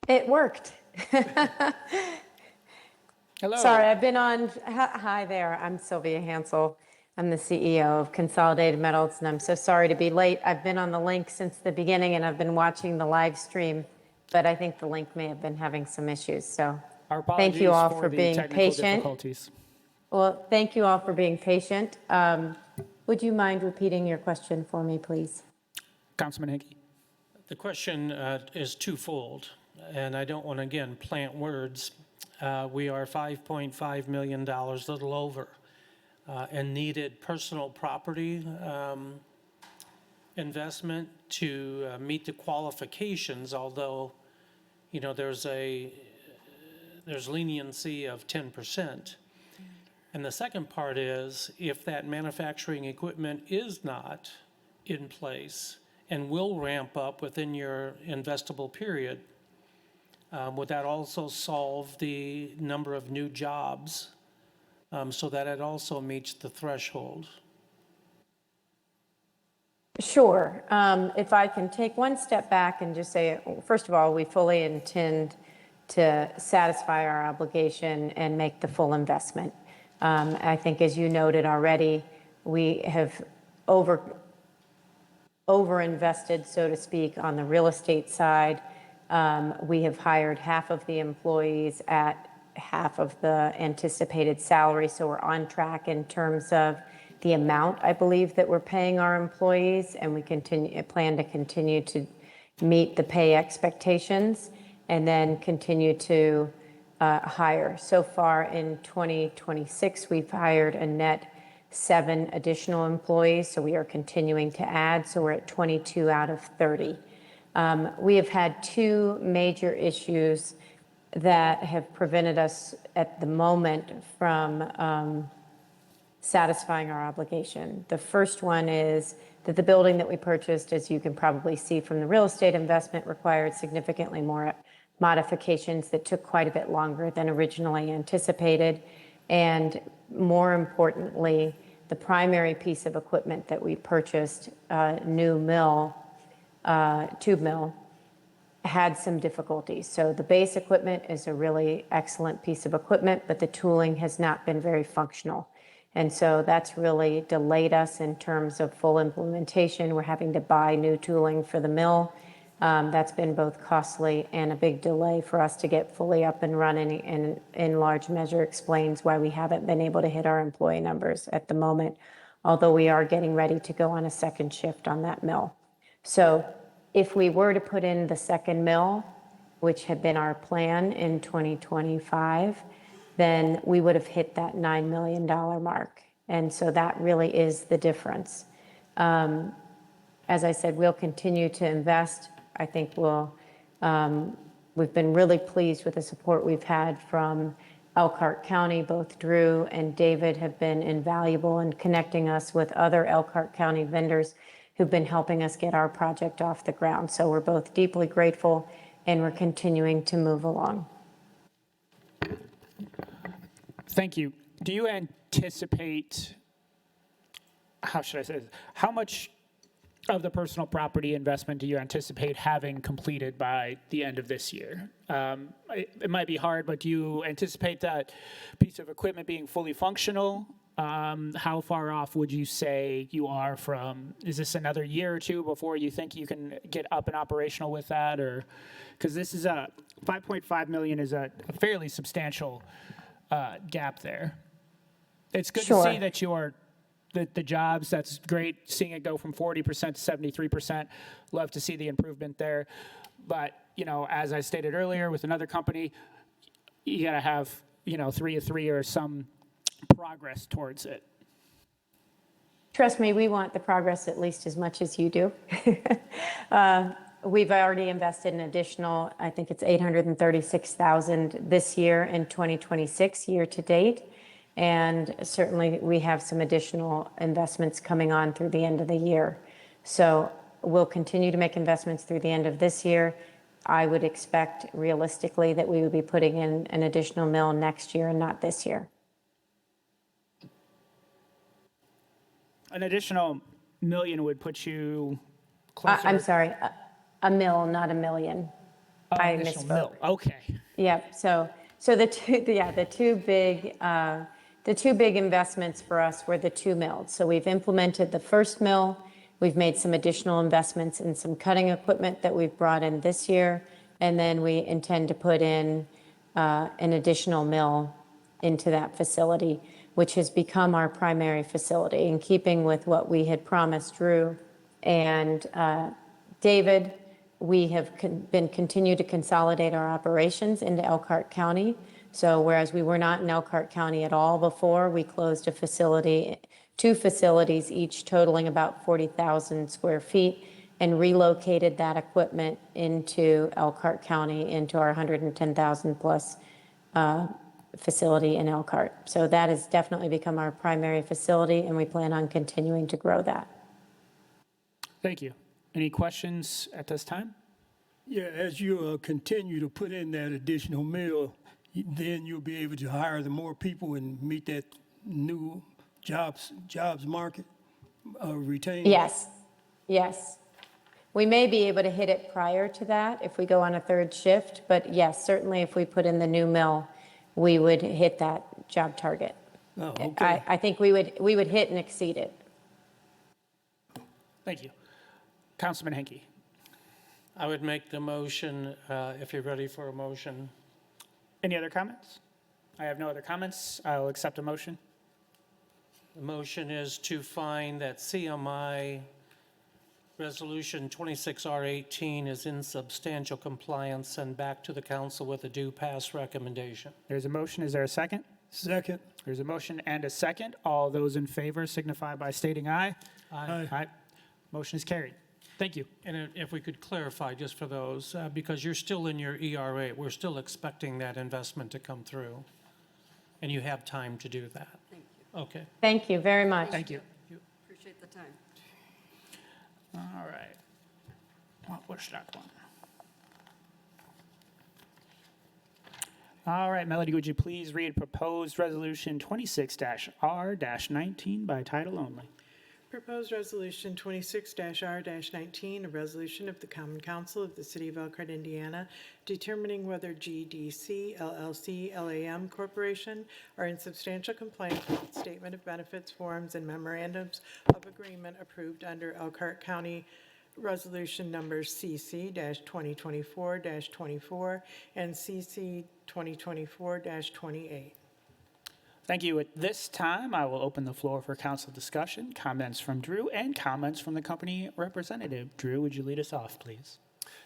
It worked. Hello. Sorry, I've been on, hi there, I'm Sylvia Hansel. I'm the CEO of Consolidated Metals, and I'm so sorry to be late. I've been on the link since the beginning, and I've been watching the live stream, but I think the link may have been having some issues, so Our apologies thank you all for the being technical patient. difficulties. Well, thank you all for being patient. Would you mind repeating your question for me, please? Councilman Hickey. The question is twofold, and I don't want to, again, plant words. We are $5.5 million, a little over, and needed personal property investment to meet the qualifications, although, you know, there's leniency of 10%. And the second part is, if that manufacturing equipment is not in place and will ramp up within your investable period, would that also solve the number of new jobs so that it also meets the threshold? Sure. If I can take one step back and just say, first of all, we fully intend to satisfy our obligation and make the full investment. I think, as you noted already, we have over-invested, so to speak, on the real estate side. We have hired half of the employees at half of the anticipated salary, so we're on track in terms of the amount, I believe, that we're paying our employees, and we plan to continue to meet the pay expectations and then continue to hire. So far in 2026, we've hired a net 7 additional employees, so we are continuing to add, so we're at 22 out of 30. We have had 2 major issues that have prevented us at the moment from satisfying our obligation. The first one is that the building that we purchased, as you can probably see from the real estate investment, required significantly more modifications that took quite a bit longer than originally anticipated. And more importantly, the primary piece of equipment that we purchased, new mill, tube mill, had some difficulties. So the base equipment is a really excellent piece of equipment, but the tooling has not been very functional. And so that's really delayed us in terms of full implementation. We're having to buy new tooling for the mill. That's been both costly and a big delay for us to get fully up and running, and in large measure explains why we haven't been able to hit our employee numbers at the moment, although we are getting ready to go on a second shift on that mill. So if we were to put in the second mill, which had been our plan in 2025, then we would have hit that $9 million mark. And so that really is the difference. As I said, we'll continue to invest. I think we've been really pleased with the support we've had from Elkhart County. Both Drew and David have been invaluable in connecting us with other Elkhart County vendors who've been helping us get our project off the ground. So we're both deeply grateful, and we're continuing to move along. Thank you. Do you anticipate, how should I say this? How much of the personal property investment do you anticipate having completed by the end of this year? It might be hard, but do you anticipate that piece of equipment being fully functional? How far off would you say you are from, is this another year or two before you think you can get up and operational with that? Or, because this is a, 5.5 million is a fairly substantial gap there. It's good to see that you're, the jobs, that's great, seeing it go from 40% to 73%. Love to see the improvement there. But, you know, as I stated earlier with another company, you got to have, you know, 3 of 3 or some progress towards it. Trust me, we want the progress at least as much as you do. We've already invested an additional, I think it's 836,000 this year in 2026 year to date. And certainly we have some additional investments coming on through the end of the year. So we'll continue to make investments through the end of this year. I would expect realistically that we would be putting in an additional mill next year and not this year. An additional million would put you closer. I'm sorry, a mill, not a million. I Additional misspoke. mill. Okay. Yep. So the two big investments for us were the 2 mills. So we've implemented the first mill. We've made some additional investments in some cutting equipment that we've brought in this year, and then we intend to put in an additional mill into that facility, which has become our primary facility, in keeping with what we had promised Drew and David. We have been continue to consolidate our operations into Elkhart County. So whereas we were not in Elkhart County at all before, we closed a facility, 2 facilities, each totaling about 40,000 square feet, and relocated that equipment into Elkhart County, into our 110,000 plus facility in Elkhart. So that has definitely become our primary facility, and we plan on continuing to grow that. Thank you. Any questions at this time? Yeah, as you continue to put in that additional mill, then you'll be able to hire the more people and meet that new jobs market, retain. Yes, yes. We may be able to hit it prior to that if we go on a third shift, but yes, certainly if we put in the new mill, we would hit that job target. Oh, okay. I think we would hit and exceed it. Thank you. Councilman Henke. I would make the motion, if you're ready for a motion. Any other comments? I have no other comments. I'll accept a motion. The motion is to find that CMI Resolution 26R18 is in substantial compliance and back to the council with a due pass recommendation. There's a motion. Is there a second? Second. There's a motion and a second. All those in favor signify by stating aye. Aye. Aye. Motion is carried. Thank you. And if we could clarify just for those, because you're still in your ERA, we're still expecting that investment to come through. And you have time to do that. Thank you. Okay. Thank you very much. Thank you. Appreciate the time. All right. What's that one? All right, Melody, would you please read proposed resolution 26-R-19 by title only? Proposed Resolution 26-R-19, a resolution of the Common Council of the City of Elkhart, Indiana, determining whether GDC, LLC, LAM Corporation are in substantial compliance with the Statement of Benefits forms and memorandums of agreement approved under Elkhart County Resolution numbers CC-2024-24 and CC 2024-28. Thank you. At this time, I will open the floor for council discussion, comments from Drew, and comments from the company representative. Drew, would you lead us off, please?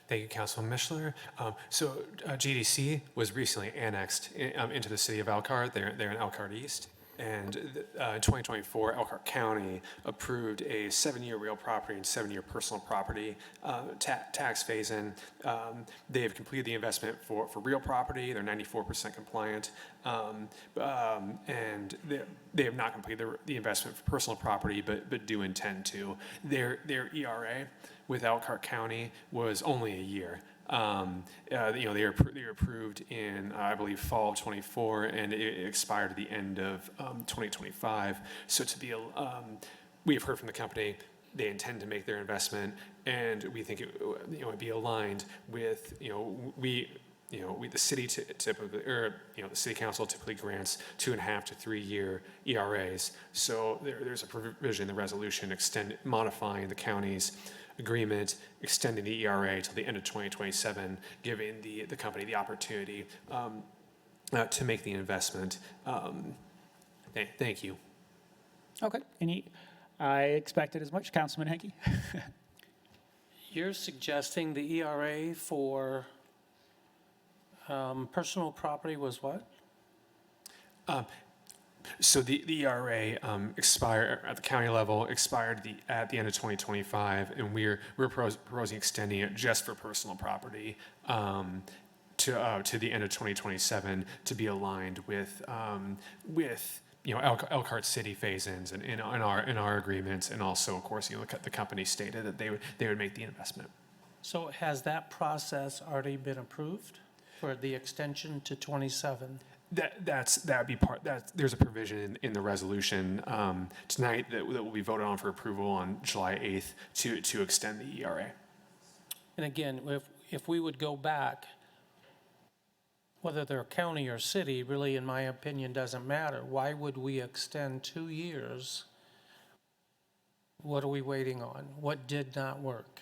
Thank you, Councilman Mishler. GDC was recently annexed into the city of Elkhart. They're in Elkhart East. And in 2024, Elkhart County approved a 7-year real property and 7-year personal property tax phase-in. They have completed the investment for real property. They're 94% compliant. And they have not completed the investment for personal property, but do intend to. Their ERA with Elkhart County was only a year. They were approved in, I believe, fall of '24, and it expired at the end of 2025. So we have heard from the company, they intend to make their investment, and we think it would be aligned with, the city typically, or the city council typically grants 2.5 to 3 year ERAs. So there's a provision in the resolution modifying the county's agreement, extending the ERA till the end of 2027, giving the company the opportunity to make the investment. Thank you. Okay. I expected as much, Councilman Henke. You're suggesting the ERA for personal property was what? So the ERA expired at the county level, expired at the end of 2025, and we're proposing extending it just for personal property to the end of 2027 to be aligned with Elkhart City phase-ins and in our agreements, and also of course the company stated that they would make the investment. So has that process already been approved for the extension to 27? That'd be part. There's a provision in the resolution tonight that will be voted on for approval on July 8th to extend the ERA. And again, if we would go back, whether they're county or city, really, in my opinion, doesn't matter. Why would we extend 2 years? What are we waiting on? What did not work?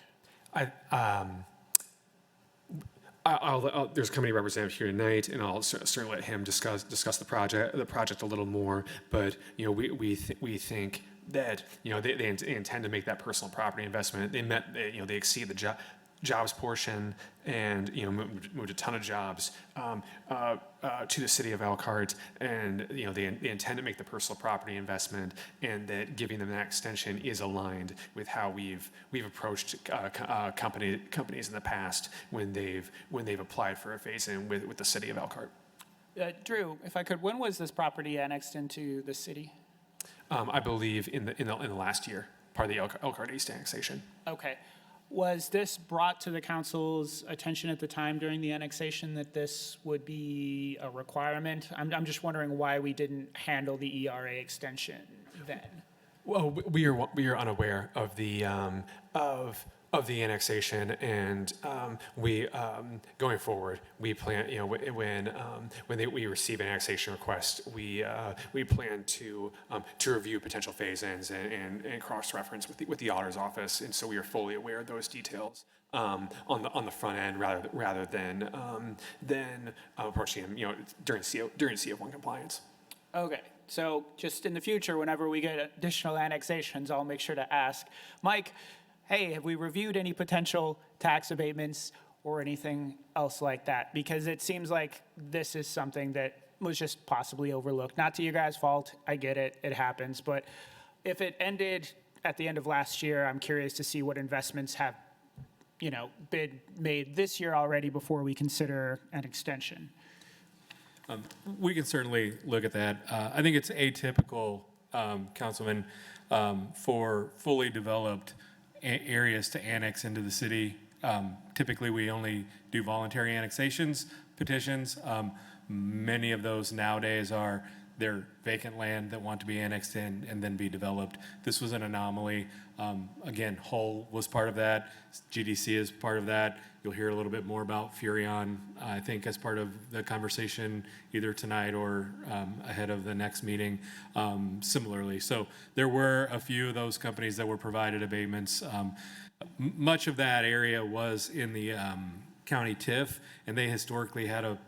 There's a company representative here tonight, and I'll certainly let him discuss the project a little more. But we think that they intend to make that personal property investment. They exceed the jobs portion, and moved a ton of jobs to the city of Elkhart, and they intend to make the personal property investment, and that giving them that extension is aligned with how we've approached companies in the past when they've applied for a phase-in with the city of Elkhart. Drew, if I could, when was this property annexed into the city? I believe in the last year, part of the Elkhart East annexation. Okay. Was this brought to the council's attention at the time during the annexation that this would be a requirement? I'm just wondering why we didn't handle the ERA extension then. Well, we are unaware of the annexation, and we going forward, we plan, when we receive an annexation request, we plan to review potential phase-ins and cross-reference with the auditor's office, and so we are fully aware of those details on the front end rather than approaching them during CF1 compliance. Okay. So just in the future, whenever we get additional annexations, I'll make sure to ask Mike, hey, have we reviewed any potential tax abatements or anything else like that? Because it seems like this is something that was just possibly overlooked. Not to your guys' fault, I get it, it happens. But if it ended at the end of last year, I'm curious to see what investments have, been made this year already before we consider an extension. We can certainly look at that. I think it's atypical, Councilman, for fully developed areas to annex into the city. Typically, we only do voluntary annexations, petitions, Many of those nowadays are they're vacant land that want to be annexed in and then be developed. This was an anomaly. Again, Hull was part of that. GDC is part of that. You'll hear a little bit more about Furion, I think, as part of the conversation either tonight or ahead of the next meeting similarly. So there were a few of those companies that were provided abatements. Much of that area was in the county TIF, and they historically had a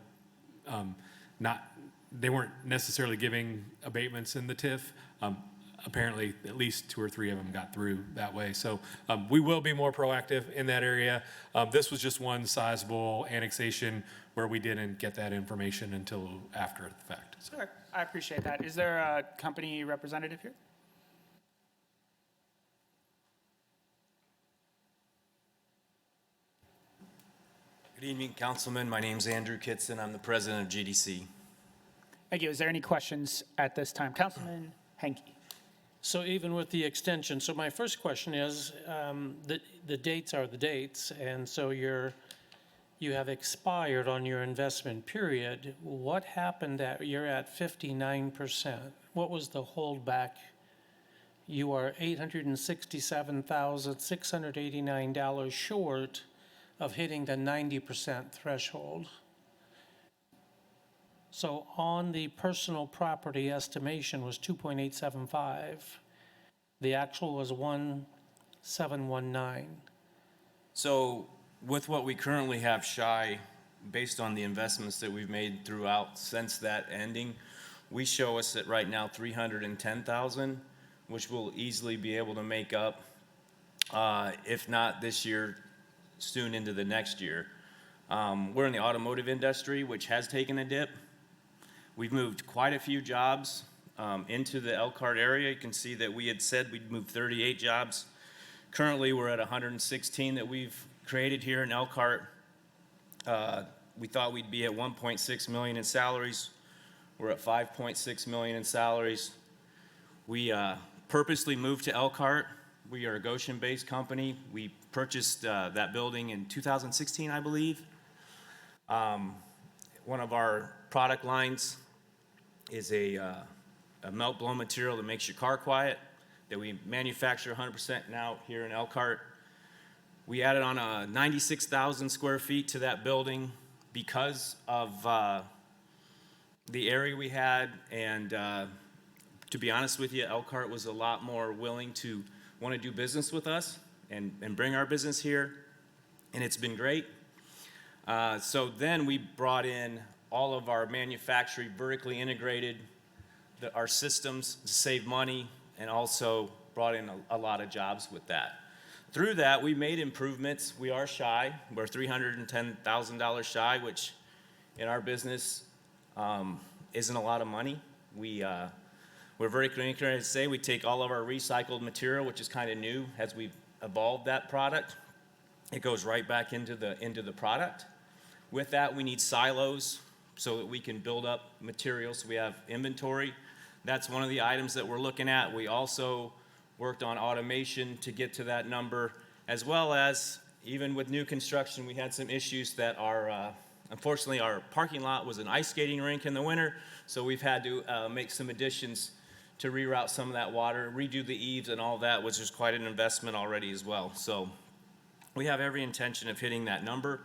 they weren't necessarily giving abatements in the TIF. Apparently, at least 2 or 3 of them got through that way. So we will be more proactive in that area. This was just one sizable annexation where we didn't get that information until after the fact. So. Sure, I appreciate that. Is there a company representative here? Good evening, Councilman. My name's Andrew Kitson. I'm the president of GDC. Thank you. Is there any questions at this time? Councilman Henke. So even with the extension, so my first question is, the dates are the dates, and so you have expired on your investment period. What happened that you're at 59%? What was the holdback? You are $867,689 short of hitting the 90% threshold. So on the personal property estimation was 2.875. The actual was 1.719. So with what we currently have shy, based on the investments that we've made throughout since that ending, we show us at right now 310,000, which we'll easily be able to make up, if not this year, soon into the next year. We're in the automotive industry, which has taken a dip. We've moved quite a few jobs into the Elkhart area. You can see that we had said we'd move 38 jobs. Currently, we're at 116 that we've created here in Elkhart. We thought we'd be at 1.6 million in salaries. We're at 5.6 million in salaries. We purposely moved to Elkhart. We are a Goshen-based company. We purchased that building in 2016, I believe. One of our product lines is a melt blown material that makes your car quiet that we manufacture 100% now here in Elkhart. We added on a 96,000 square feet to that building because of the area we had, and to be honest with you, Elkhart was a lot more willing to want to do business with us and bring our business here, and it's been great. So then we brought in all of our manufacturing vertically integrated, our systems to save money, and also brought in a lot of jobs with that. Through that, we made improvements. We are shy. We're $310,000 shy, which in our business isn't a lot of money. We're vertically integrated. Say we take all of our recycled material, which is kind of new as we've evolved that product. It goes right back into the product. With that, we need silos so that we can build up materials. So we have inventory. That's one of the items that we're looking at. We also worked on automation to get to that number, as well as even with new construction, we had some issues that are, unfortunately, our parking lot was an ice skating rink in the winter, so we've had to make some additions to reroute some of that water, redo the eaves and all that, which is quite an investment already as well. So we have every intention of hitting that number.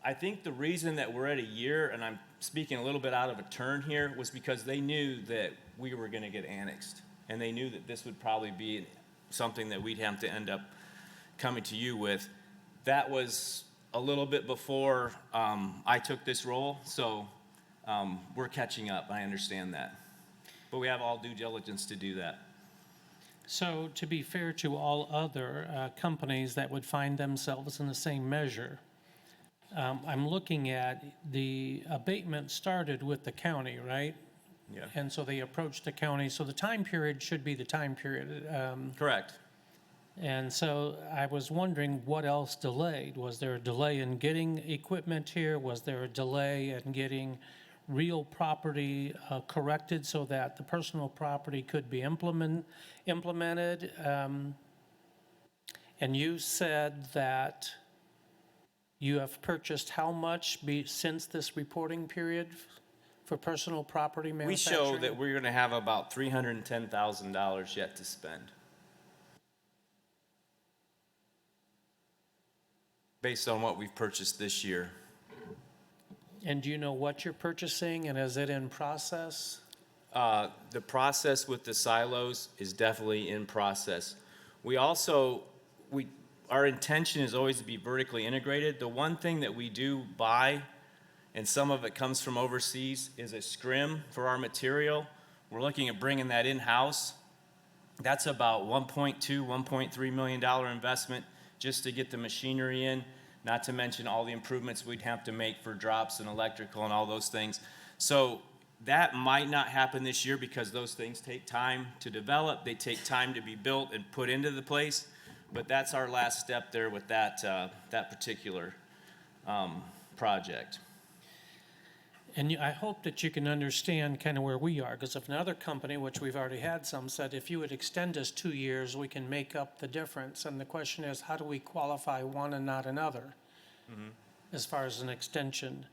I think the reason that we're at a year, and I'm speaking a little bit out of a turn here, was because they knew that we were going to get annexed. And they knew that this would probably be something that we'd have to end up coming to you with. That was a little bit before I took this role, so we're catching up. I understand that. But we have all due diligence to do that. So to be fair to all other companies that would find themselves in the same measure, I'm looking at the abatement started with the county, right? Yeah. And so they approached the county, so the time period should be the time period. Correct. And so I was wondering what else delayed? Was there a delay in getting equipment here? Was there a delay in getting real property corrected so that the personal property could be implemented? And you said that you have purchased how much since this reporting period? for personal property We manufacturing? show that we're gonna have about $310,000 yet to spend. Based on what we've purchased this year. And do you know what you're purchasing, and is it in process? The process with the silos is definitely in process. We also, our intention is always to be vertically integrated. The one thing that we do buy, and some of it comes from overseas, is a scrim for our material. We're looking at bringing that in-house. That's about $1.2, $1.3 million investment just to get the machinery in, not to mention all the improvements we'd have to make for drops and electrical and all those things. So that might not happen this year because those things take time to develop. They take time to be built and put into the place. But that's our last step there with that particular project. And I hope that you can understand kind of where we are, because if another company, which we've already had some, said, if you would extend us 2 years, we can make up the difference. And the question is, how do we qualify one and not another as far as an extension?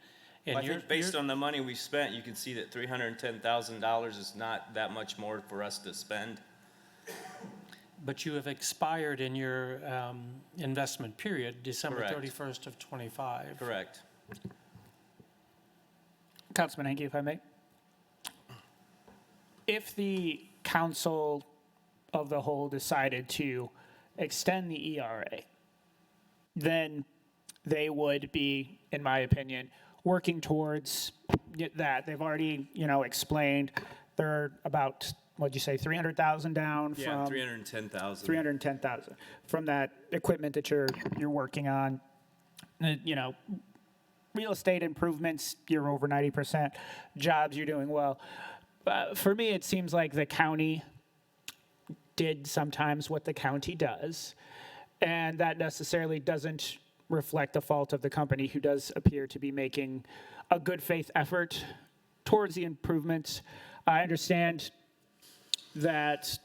And I think based on the money we've spent, you can see that $310,000 is not that much more for us to spend. But you have expired in your investment period, December Correct. 31st of '25. Correct. Councilman Henke, if I may. If the council of the whole decided to extend the ERA, then they would be, in my opinion, working towards that. They've already, explained they're about, what'd you say, 300,000 down from? Yeah, 310,000. 310,000 from that equipment that you're working on. Real estate improvements, you're over 90%. Jobs, you're doing well. For me, it seems like the county did sometimes what the county does, and that necessarily doesn't reflect the fault of the company, who does appear to be making a good faith effort towards the improvements. I understand that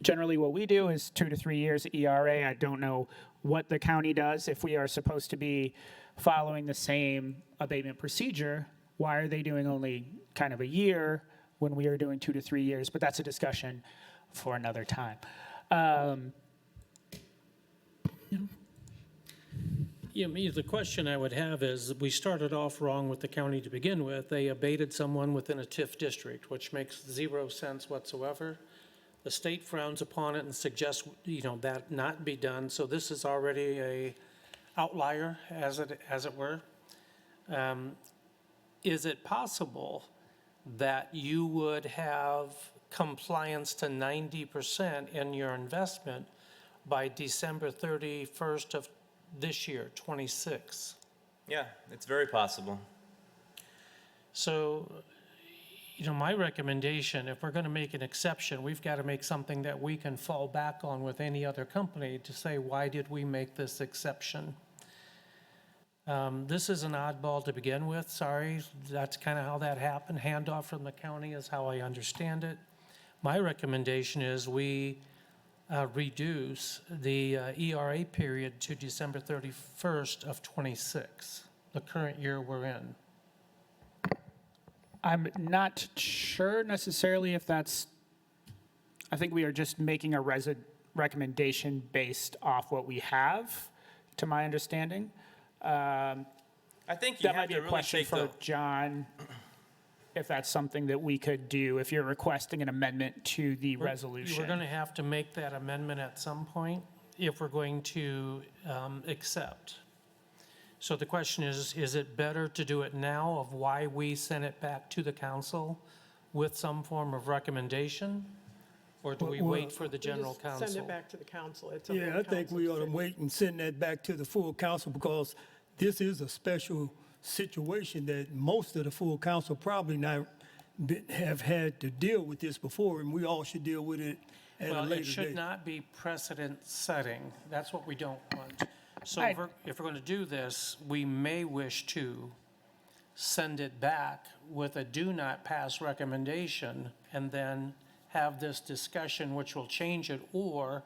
generally what we do is 2 to 3 years ERA. I don't know what the county does. If we are supposed to be following the same abatement procedure, why are they doing only kind of a year when we are doing 2 to 3 years? But that's a discussion for another time. The question I would have is, we started off wrong with the county to begin with. They abated someone within a TIF district, which makes 0 sense whatsoever. The state frowns upon it and suggests, that not be done. So this is already a outlier, as it were. Is it possible that you would have compliance to 90% in your investment by December 31st of this year, 26? Yeah, it's very possible. So, my recommendation, if we're going to make an exception, we've got to make something that we can fall back on with any other company to say, why did we make this exception? This is an oddball to begin with, sorry. That's kind of how that happened. Handoff from the county is how I understand it. My recommendation is we reduce the ERA period to December 31st of '26, the current year we're in. I'm not sure necessarily if that's, I think we are just making a recommendation based off what we have, to my understanding. I think you That might have be to a really question take for the, John, if that's something that we could do, if you're requesting an amendment to the resolution. We're going to have to make that amendment at some point if we're going to accept. So the question is it better to do it now, of why we sent it back to the council with some form of recommendation? Or do we wait for the general council? Send it back to the council. It's a Yeah, full I think council we ought to decision. wait and send that back to the full council, because this is a special situation that most of the full council probably not have had to deal with this before, and we all should deal with it at a Well, later it should date. not be precedent-setting. That's what we don't want. So if we're going to do this, we may wish to send it back with a do not pass recommendation and then have this discussion, which will change it, or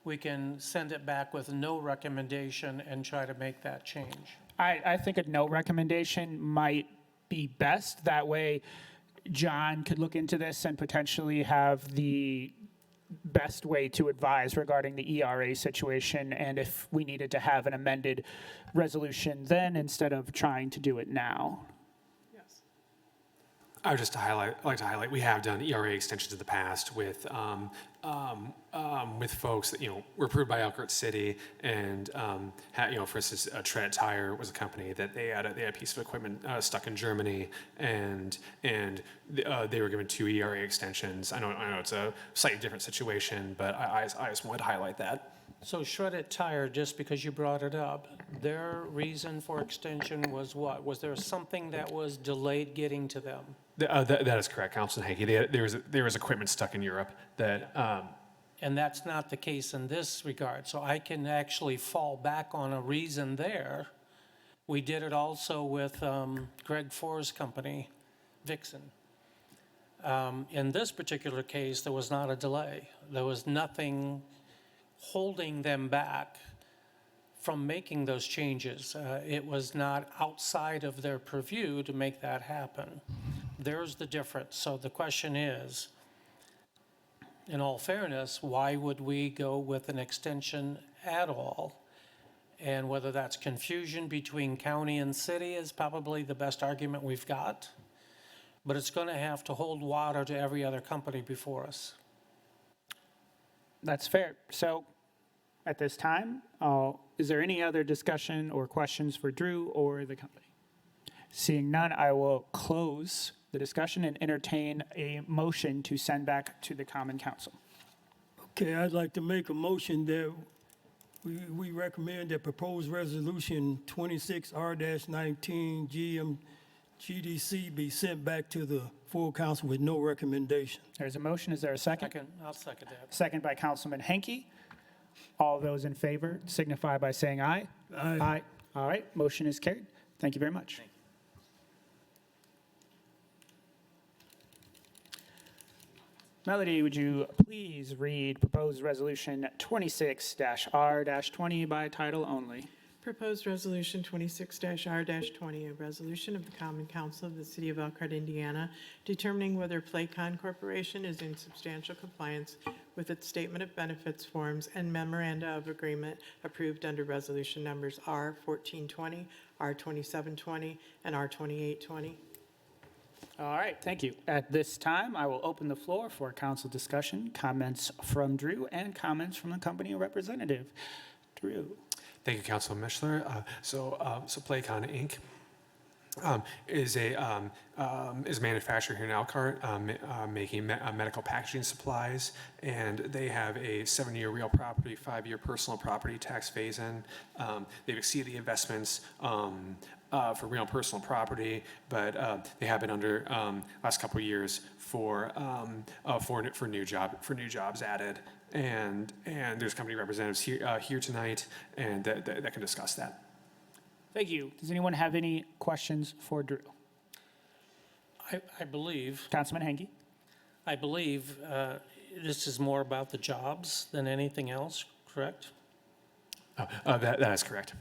we can send it back with no recommendation and try to make that change. I think a no recommendation might be best. That way, John could look into this and potentially have the best way to advise regarding the ERA situation, and if we needed to have an amended resolution then instead of trying to do it now. Yes. I would just like to highlight, we have done ERA extensions in the past with folks that, were approved by Elkhart City and, for instance, Tread Tire was a company that they had a piece of equipment stuck in Germany and they were given 2 ERA extensions. I know it's a slightly different situation, but I just wanted to highlight that. So Shredded Tire, just because you brought it up, their reason for extension was what? Was there something that was delayed getting to them? That is correct, Councilman Hankey. There was equipment stuck in Europe that, And that's not the case in this regard. So I can actually fall back on a reason there. We did it also with Greg Forr's company, Vixen. In this particular case, there was not a delay. There was nothing holding them back from making those changes. It was not outside of their purview to make that happen. There's the difference. So the question is, in all fairness, why would we go with an extension at all? And whether that's confusion between county and city is probably the best argument we've got. But it's going to have to hold water to every other company before us. That's fair. So at this time, is there any other discussion or questions for Drew or the company? Seeing none, I will close the discussion and entertain a motion to send back to the Common Council. Okay, I'd like to make a motion that we recommend that proposed resolution 26R-19 GDC be sent back to the full council with no recommendation. There's a motion. Is there a second? I'll second that. Second by Councilman Henke. All those in favor signify by saying aye. Aye. All right, motion is carried. Thank you very much. Melody, would you please read proposed resolution 26-R-20 by title only? Proposed Resolution 26-R-20, a resolution of the Common Council of the City of Elkhart, Indiana, determining whether Playcon Corporation is in substantial compliance with its Statement of Benefits forms and memoranda of agreement approved under Resolution Numbers R-1420, R-2720, and R-2820. All right, thank you. At this time, I will open the floor for council discussion, comments from Drew, and comments from the company representative. Drew. Thank you, Councilman Mishler. So Playcon Inc. Is a manufacturer here in Elkhart, making medical packaging supplies, and they have a 7-year real property, 5-year personal property tax phase-in. They've exceeded the investments for real personal property, but they have been under last couple of years for new jobs added. And there's company representatives here tonight, and that can discuss that. Thank you. Does anyone have any questions for Drew? I believe, Councilman Henke? I believe this is more about the jobs than anything else, correct? That is correct.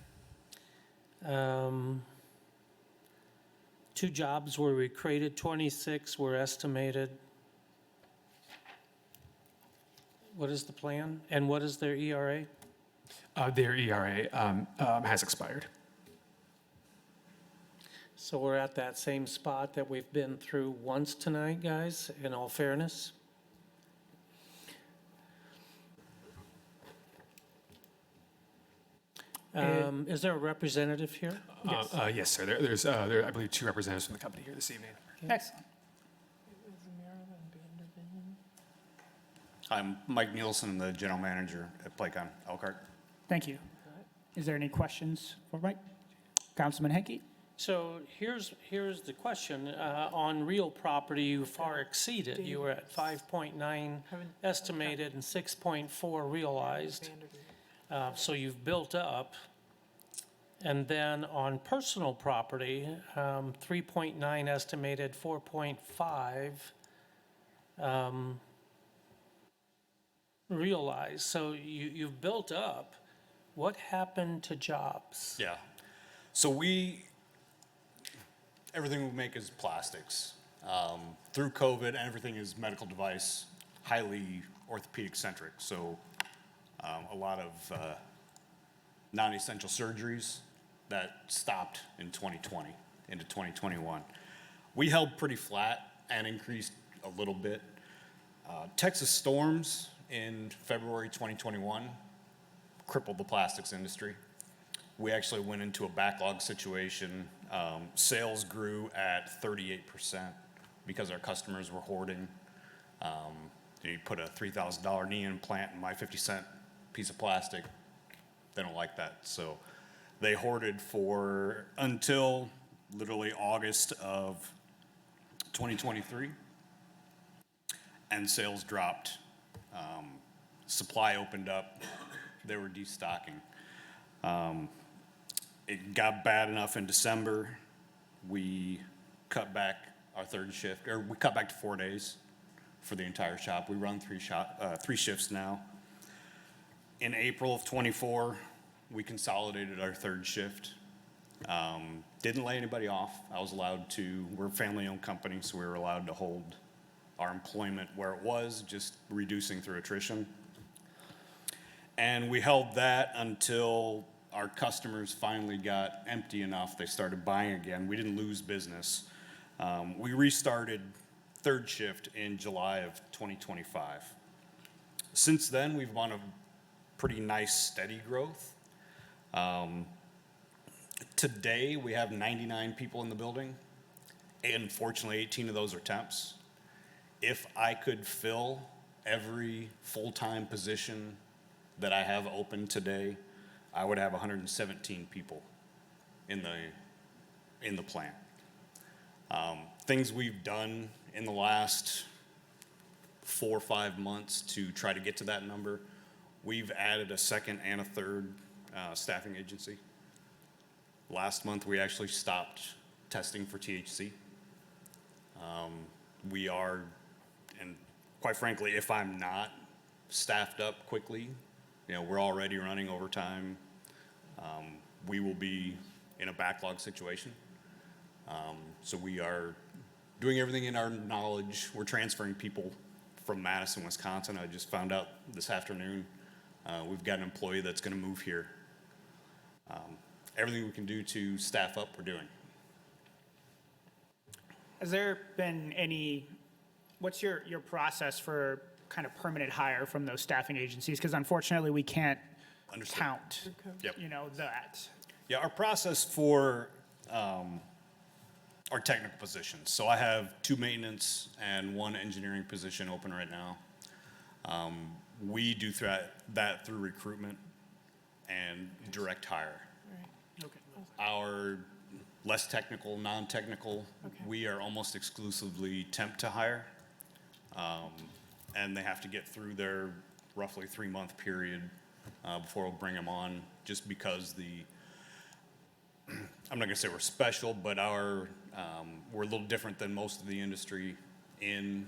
2 jobs were we created, 26 were estimated. What is the plan, and what is their ERA? Their ERA has expired. So we're at that same spot that we've been through once tonight, guys, in all fairness. Is there a representative here? Yes, sir. There's I believe 2 representatives from the company here this evening. Excellent. I'm Mike Nielsen, the general manager at Playcon Elkhart. Thank you. Is there any questions for Mike? Councilman Henke? So here's the question. On real property, you far exceeded. You were at 5.9 estimated and 6.4 realized. So you've built up. And then on personal property, 3.9 estimated, 4.5 realized. So you've built up. What happened to jobs? Yeah. So we, everything we make is plastics. Through COVID, everything is medical device, highly orthopedic centric. So a lot of non-essential surgeries that stopped in 2020 into 2021. We held pretty flat and increased a little bit. Texas storms in February 2021 crippled the plastics industry. We actually went into a backlog situation. Sales grew at 38% because our customers were hoarding. You put a $3,000 knee implant in my 50-cent piece of plastic. They don't like that. So they hoarded for until literally August of 2023. And sales dropped. Supply opened up. They were destocking. It got bad enough in December. We cut back our third shift, or we cut back to 4 days for the entire shop. We run three shifts now. In April of '24, we consolidated our third shift. Didn't lay anybody off. I was allowed to, we're a family-owned company, so we were allowed to hold our employment where it was, just reducing through attrition. And we held that until our customers finally got empty enough, they started buying again. We didn't lose business. We restarted third shift in July of 2025. Since then, we've won a pretty nice steady growth. Today, we have 99 people in the building, and fortunately, 18 of those are temps. If I could fill every full-time position that I have open today, I would have 117 people in the plant. Things we've done in the last 4 or 5 months to try to get to that number, we've added a second and a third staffing agency. Last month, we actually stopped testing for THC. We are, and quite frankly, if I'm not staffed up quickly, we're already running overtime. We will be in a backlog situation. So we are doing everything in our knowledge. We're transferring people from Madison, Wisconsin. I just found out this afternoon. We've got an employee that's going to move here. Everything we can do to staff up, we're doing. Has there been what's your process for kind of permanent hire from those staffing agencies? Because unfortunately, we can't count, Yep. that. Yeah, our process for our technical positions. So I have 2 maintenance and 1 engineering position open right now. We do that through recruitment and direct hire. Okay. Our less technical, non-technical, we are almost exclusively temp to hire. And they have to get through their roughly 3-month period before we'll bring them on, just because I'm not gonna say we're special, but we're a little different than most of the industry in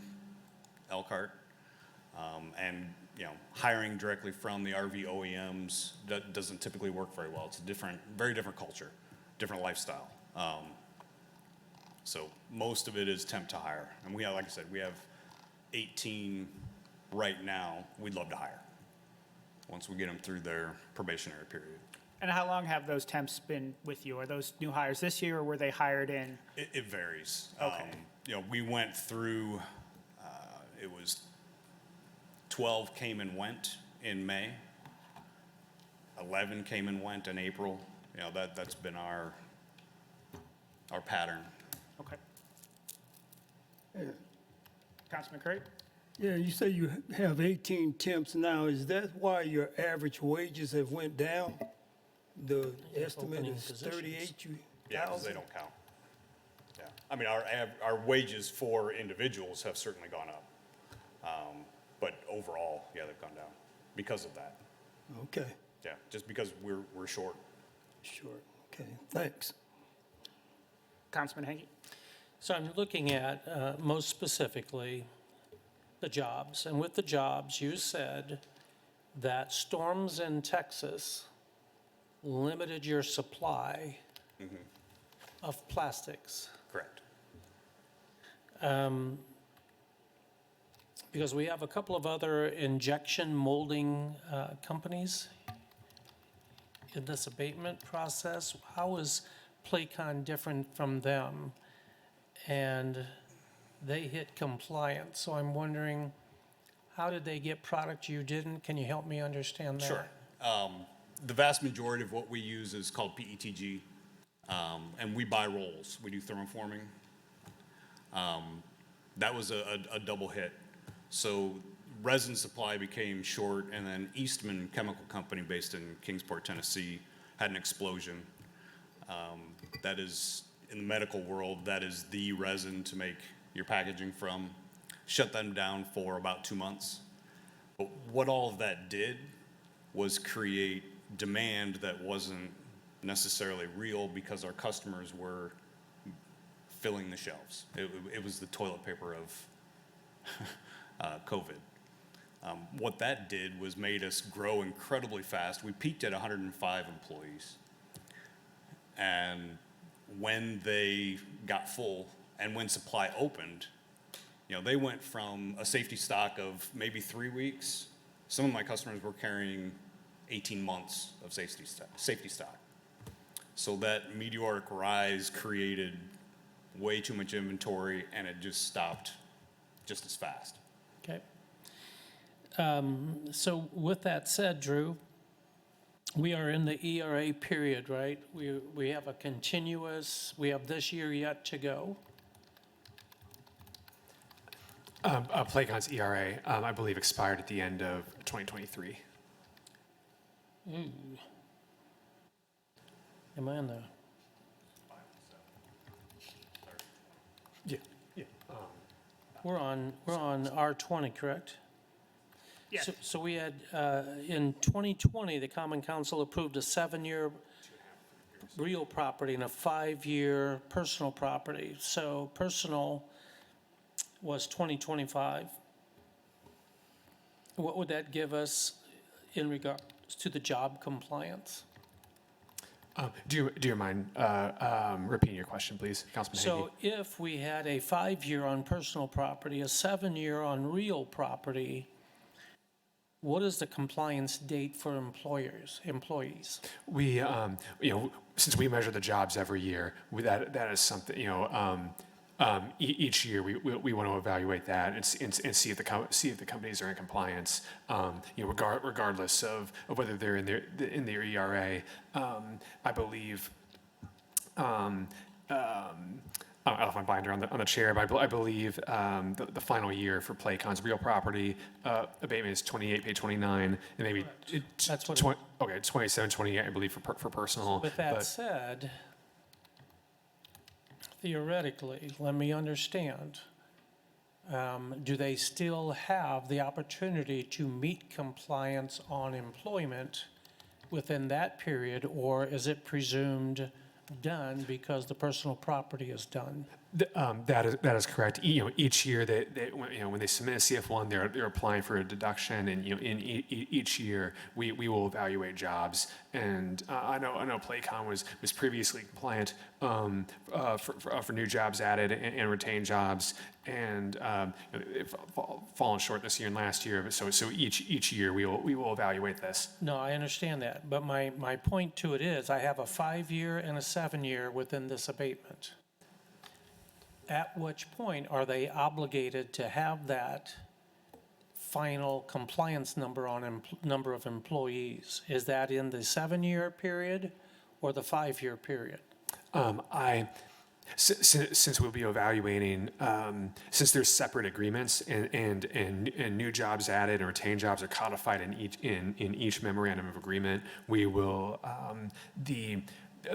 Elkhart. And hiring directly from the RV OEMs, that doesn't typically work very well. It's a very different culture, different lifestyle. So most of it is temp to hire. And we have, like I said, we have 18 right now. We'd love to hire once we get them through their probationary period. And how long have those temps been with you? Are those new hires this year, or were they hired in? It varies. Okay. We went through, it was 12 came and went in May. 11 came and went in April. That's been our pattern. Okay. Councilman Craig? Yeah, you say you have 18 temps now. Is that why your average wages have went down? The estimate Opening is positions. 38,000? Yeah, because they don't count. Yeah. I mean, our wages for individuals have certainly gone up. But overall, yeah, they've gone down because of that. Okay, Yeah, just because we're short. sure. Okay, thanks. Councilman Hanky? So I'm looking at, most specifically, the jobs. And with the jobs, you said that storms in Texas limited your supply of plastics. Correct. Because we have a couple of other injection molding companies in this abatement process. How is Playcon different from them? And they hit compliance, so I'm wondering, how did they get product you didn't? Can you help me understand that? Sure. The vast majority of what we use is called PETG, and we buy rolls. We do thermoforming. That was a double hit. So resin supply became short, and then Eastman Chemical Company, based in Kingsport, Tennessee, had an explosion. That is, in the medical world, that is the resin to make your packaging from. Shut them down for about 2 months. But what all of that did was create demand that wasn't necessarily real because our customers were filling the shelves. It was the toilet paper of COVID. What that did was made us grow incredibly fast. We peaked at 105 employees. And when they got full and when supply opened, they went from a safety stock of maybe 3 weeks. Some of my customers were carrying 18 months of safety stock. So that meteoric rise created way too much inventory, and it just stopped just as fast. Okay. So with that said, Drew, we are in the ERA period, right? We have we have this year yet to go. Playcon's ERA, I believe, expired at the end of 2023. Am I in the? Yeah. Yeah. We're on R20, correct? Yes. So we had, in 2020, the Common Council approved a 7-year real property and a 5-year personal property. So personal was 2025. What would that give us in regards to the job compliance? Do you mind repeating your question, please, Councilman So if we had a 5-year on personal property, a 7-year on real property, what is the compliance date for employees? We, since we measure the jobs every year, that is something, each year we want to evaluate that and see if the companies are in compliance, regardless of whether they're in their ERA. I believe, I don't know if my binder on the chair, but I believe the final year for Playcon's real property abatement is 28, page 29, and maybe That's what. 27, 28, I believe, for personal. With that but- said, theoretically, let me understand, do they still have the opportunity to meet compliance on employment within that period, or is it presumed done because the personal property is done? That is correct. Each year when they submit a CF1, they're applying for a deduction, and in each year we will evaluate jobs. And I know Playcon was previously compliant for new jobs added and retained jobs, and they've fallen short this year and last year. So each year we will evaluate this. No, I understand that, but my point to it is, I have a 5-year and a 7-year within this abatement. At which point are they obligated to have that final compliance number on number of employees? Is that in the 7-year period or the 5-year period? Since we'll be evaluating, since there's separate agreements and new jobs added and retained jobs are codified in each memorandum of agreement, we will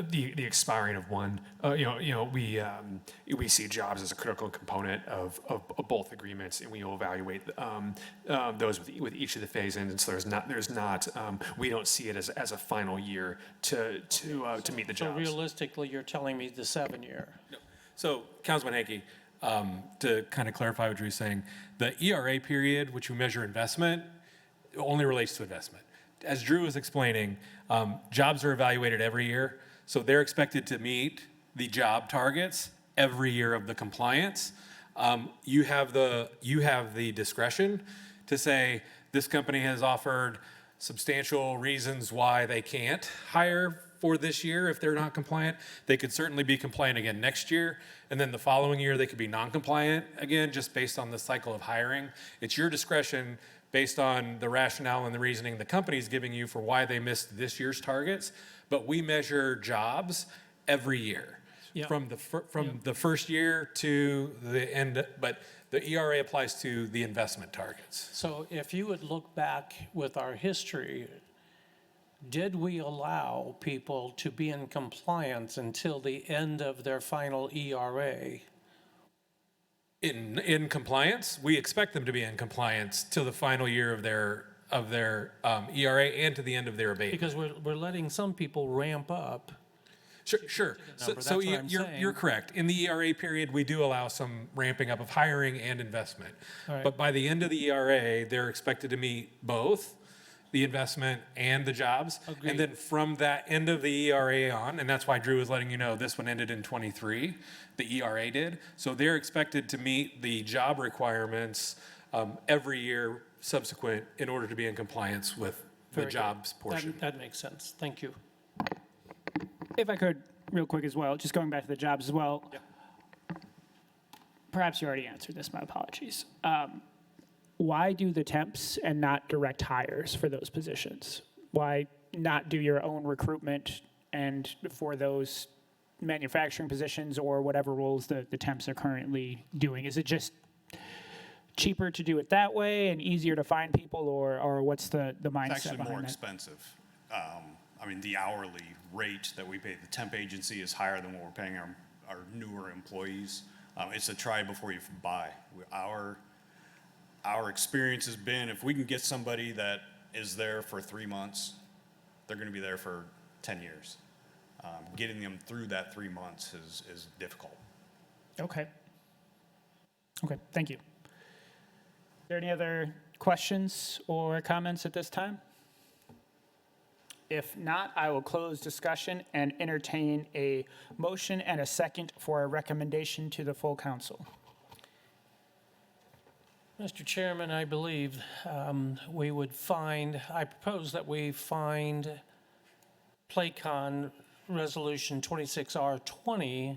the expiring of one. We see jobs as a critical component of both agreements, and we will evaluate those with each of the phase-ins. And so there's not we don't see it as a final year to meet the So jobs. realistically, you're telling me the 7-year? So, Councilman Hankey, to kind of clarify what Drew's saying, the ERA period, which we measure investment, only relates to investment. As Drew was explaining, jobs are evaluated every year, so they're expected to meet the job targets every year of the compliance. You have the discretion to say, this company has offered substantial reasons why they can't hire for this year if they're not compliant. They could certainly be compliant again next year, and then the following year they could be non-compliant again, just based on the cycle of hiring. It's your discretion based on the rationale and the reasoning the company's giving you for why they missed this year's targets. But we measure jobs every year. Yeah. From the first year to the end, but the ERA applies to the investment targets. So if you would look back with our history, did we allow people to be in compliance until the end of their final ERA? In compliance, we expect them to be in compliance till the final year of their ERA and to the end of their abatement. Because we're letting some people ramp up. Sure. So That's what I'm you're saying. correct. In the ERA period, we do allow some ramping up of hiring and investment. All right. But by the end of the ERA, they're expected to meet both the investment and the jobs. Agreed. And then from that end of the ERA on, and that's why Drew is letting you know this one ended in '23, the ERA did. So they're expected to meet the job requirements every year subsequent in order to be in compliance with the Very good. jobs portion. That makes sense. Thank you. If I could, real quick as well, just going back to the jobs as well. Perhaps you already answered this, my apologies. Why do the temps and not direct hires for those positions? Why not do your own recruitment and for those manufacturing positions or whatever roles the temps are currently doing? Is it just cheaper to do it that way and easier to find people, or what's the mindset It's actually more behind that? expensive. I mean, the hourly rate that we pay the temp agency is higher than what we're paying our newer employees. It's a try before you buy. Our experience has been, if we can get somebody that is there for 3 months, they're going to be there for 10 years. Getting them through that 3 months is difficult. Okay. Okay, thank you. Are there any other questions or comments at this time? If not, I will close discussion and entertain a motion and a second for a recommendation to the full council. Mr. Chairman, I believe I propose that we find Playcon Resolution 26R20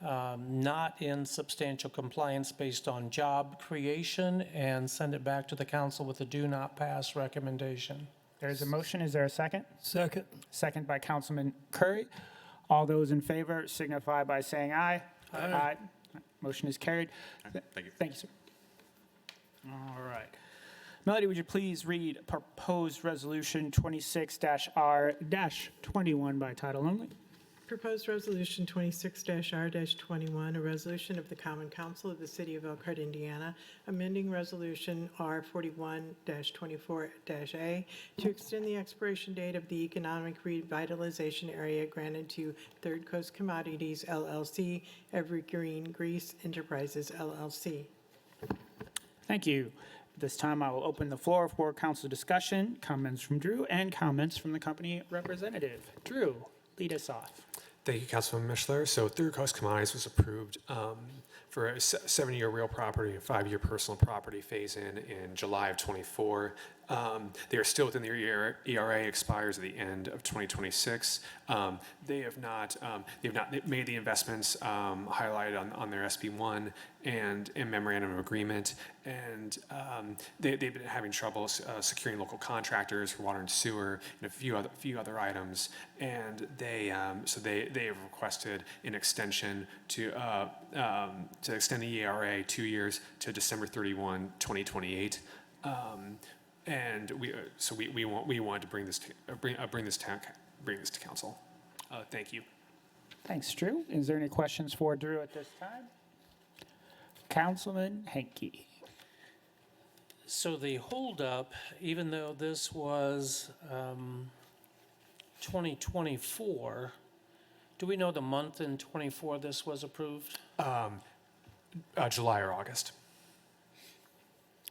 not in substantial compliance based on job creation and send it back to the council with a do not pass recommendation. There's a motion. Is there a second? Second. Second by Councilman Curry. All those in favor signify by saying aye. Aye. Motion is carried. Thank you. Thank you, sir. All right. Melody, would you please read proposed resolution 26-R-21 by title only? Proposed Resolution 26-R-21, a resolution of the Common Council of the City of Elkhart, Indiana, amending Resolution R41-24-A to extend the expiration date of the Economic Revitalization Area granted to Third Coast Commodities, LLC, Evergreen Grease Enterprises, LLC. Thank you. At this time, I will open the floor for council discussion, comments from Drew, and comments from the company representative. Drew, lead us off. Thank you, Councilman Mishler. So Third Coast Commodities was approved for a 7-year real property and 5-year personal property phase-in July of '24. They are still within their ERA, expires at the end of 2026. They have not made the investments highlighted on their SB1 and in memorandum of agreement, and they've been having trouble securing local contractors for water and sewer and a few other items, and they have requested an extension to extend the ERA 2 years to December 31, 2028. And we want to bring this to council. Thank you. Thanks, Drew. Is there any questions for Drew at this time? Councilman Henke. So the holdup, even though this was 2024, do we know the month in '24 this was approved? July or August.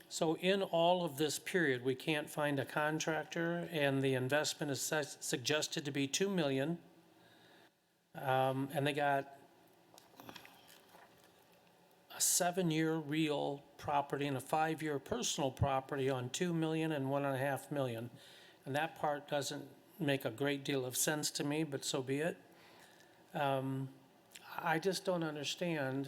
So in all of this period, we can't find a contractor, and the investment is suggested to be $2 million. And they got 7-year real property and a 5-year personal property on 2 million and 1.5 million. And that part doesn't make a great deal of sense to me, but so be it. I just don't understand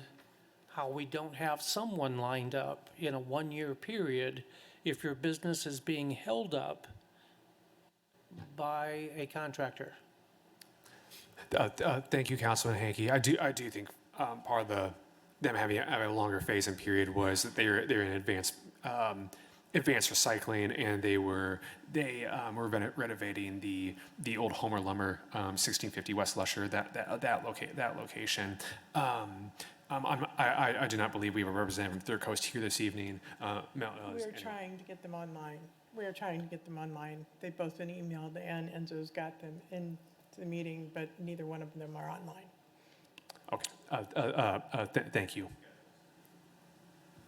how we don't have someone lined up in a 1-year period if your business is being held up by a contractor. Thank you, Councilman Hanky. I do think part of them having a longer phase-in period was that they're in advanced recycling, and they were renovating the old Homer Lumber 1650 West Lusher, that location. I do not believe we have a representative from Third Coast here this evening. We're trying to get them online. We're trying to get them online. They've both been emailed, and Enzo's got them in the meeting, but neither one of them are online. Okay. Thank you.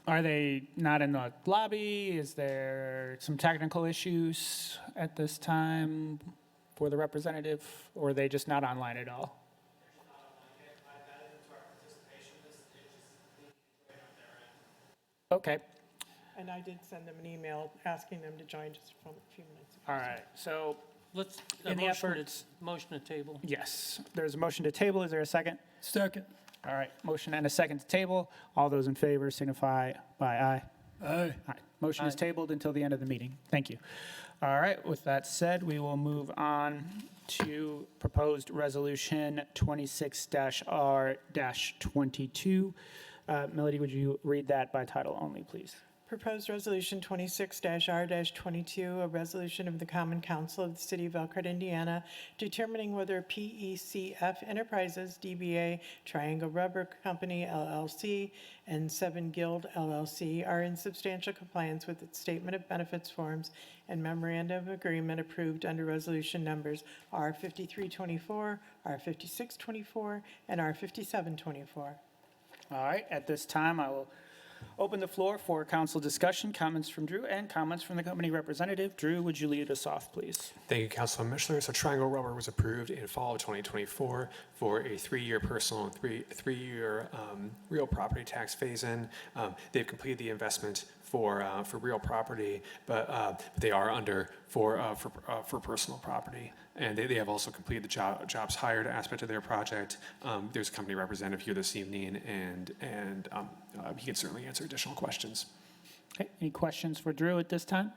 Are they not in the lobby? Is there some technical issues at this time for the representative, or are they just not online at all? Okay. And I did send them an email asking them to join just from a few minutes ago. All right. So Let's, In the effort- motion to table. yes, there's a motion to table. Is there a second? Second. All right. Motion and a second to table. All those in favor signify by aye. Aye. Aye. Motion is tabled until the end of the meeting. Thank you. All right, with that said, we will move on to proposed resolution 26-R-22. Melody, would you read that by title only, please? Proposed Resolution 26-R-22, a resolution of the Common Council of the City of Elkhart, Indiana, determining whether PECF Enterprises, DBA Triangle Rubber Company, LLC, and Seven Guild, LLC, are in substantial compliance with its Statement of Benefits forms and Memorandum of Agreement approved under Resolution Numbers R5324, R5624, and R5724. All right, at this time, I will open the floor for council discussion, comments from Drew, and comments from the company representative. Drew, would you lead us off, please? Thank you, Councilman Mishler. So Triangle Rubber was approved in fall of 2024 for a 3-year personal and three-year real property tax phase-in. They've completed the investment for real property, but they are under for personal property. And they have also completed the jobs hired aspect of their project. There's a company representative here this evening, and he can certainly answer additional questions. Okay, any questions for Drew at this time?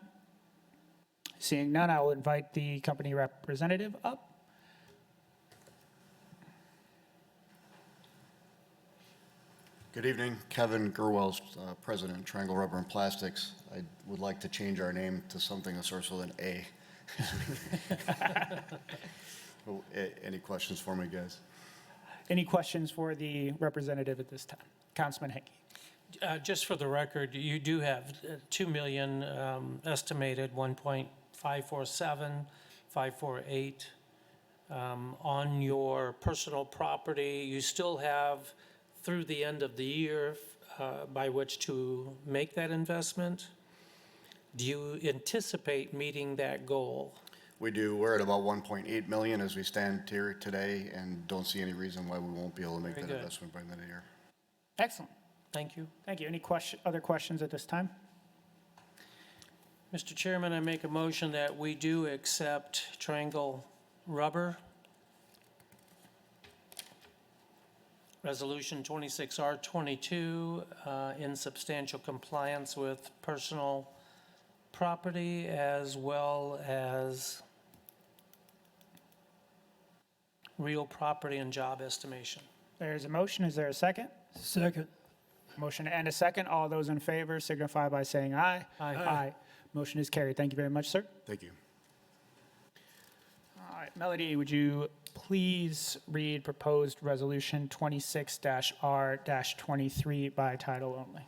Seeing none, I will invite the company representative up. Good evening, Kevin Gerwels, President, Triangle Rubber and Plastics. I would like to change our name to something that starts with an A. Any questions for me, guys? Any questions for the representative at this time? Councilman Henke. Just for the record, you do have 2 million estimated, 1.547, 548 on your personal property. You still have through the end of the year by which to make that investment. Do you anticipate meeting that goal? We do. We're at about 1.8 million as we stand here today, and don't see any reason why we won't be able to make Very that good. investment by the end of the year. Excellent. Thank you. Thank you. Any other questions at this time? Mr. Chairman, I make a motion that we do accept Triangle Rubber, Resolution 26R22, in substantial compliance with personal property as well as real property and job estimation. There's a motion. Is there a second? Second. Motion and a second. All those in favor signify by saying aye. Aye. Aye. Motion is carried. Thank you very much, sir. Thank you. All right, Melody, would you please read proposed resolution 26-R-23 by title only?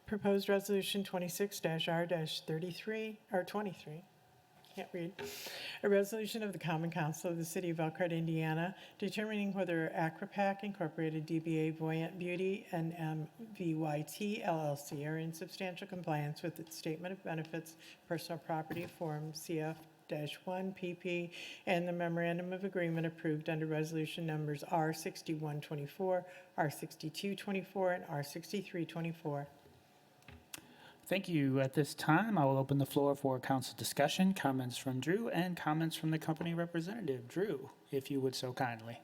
Proposed Resolution 26-R-33, or 23, can't read. A resolution of the Common Council of the City of Elkhart, Indiana, determining whether Acropac Incorporated, DBA Voyant Beauty, and MVYT LLC are in substantial compliance with its Statement of Benefits, Personal Property Form CF 25-1 PP and the memorandum of agreement approved under resolution numbers R6124, R6224, and R6324. Thank you. At this time, I will open the floor for council discussion, comments from Drew, and comments from the company representative. Drew, if you would so kindly.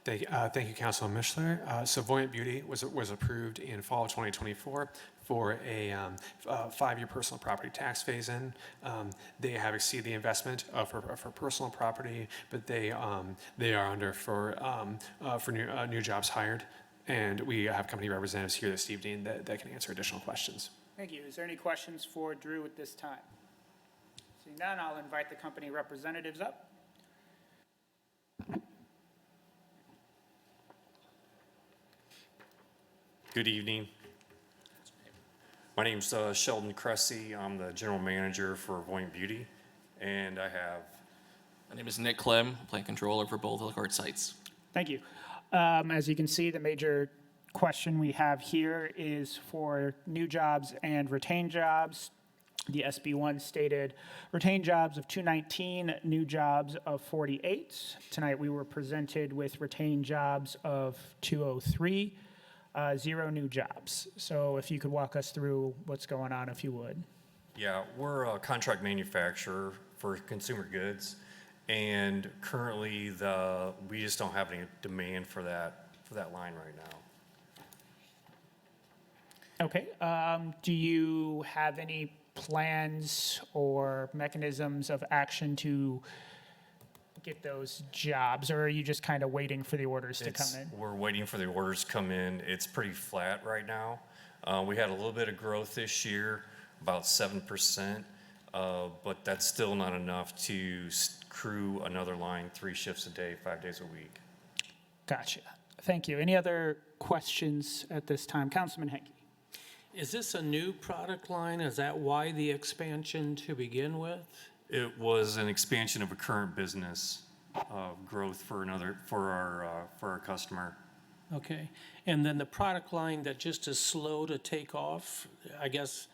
Thank you, Councilman Mishler. So Voyant Beauty was approved in fall of 2024 for a 5-year personal property tax phase-in. They have exceeded the investment for personal property, but they are under for new jobs hired. And we have company representatives here this evening that can answer additional questions. Thank you. Is there any questions for Drew at this time? Seeing none, I'll invite the company representatives up. Good evening. My name's Sheldon Cressy. I'm the general manager for Voyant Beauty, and I have. My name is Nick Clem, plant controller for both Elkhart sites. Thank you. As you can see, the major question we have here is for new jobs and retained jobs. The SB1 stated retained jobs of 219, new jobs of 48. Tonight we were presented with retained jobs of 203, 0 new jobs. So if you could walk us through what's going on, if you would. Yeah, we're a contract manufacturer for consumer goods, and currently we just don't have any demand for that line right now. Okay. Do you have any plans or mechanisms of action to get those jobs, or are you just kind of waiting for the orders to come in? We're waiting for the orders to come in. It's pretty flat right now. We had a little bit of growth this year, about 7%, but that's still not enough to crew another line 3 shifts a day, 5 days a week. Gotcha. Thank you. Any other questions at this time? Councilman Henke. Is this a new product line? Is that why the expansion to begin with? It was an expansion of a current business growth for our customer. Okay. And then the product line that just is slow to take off, I guess,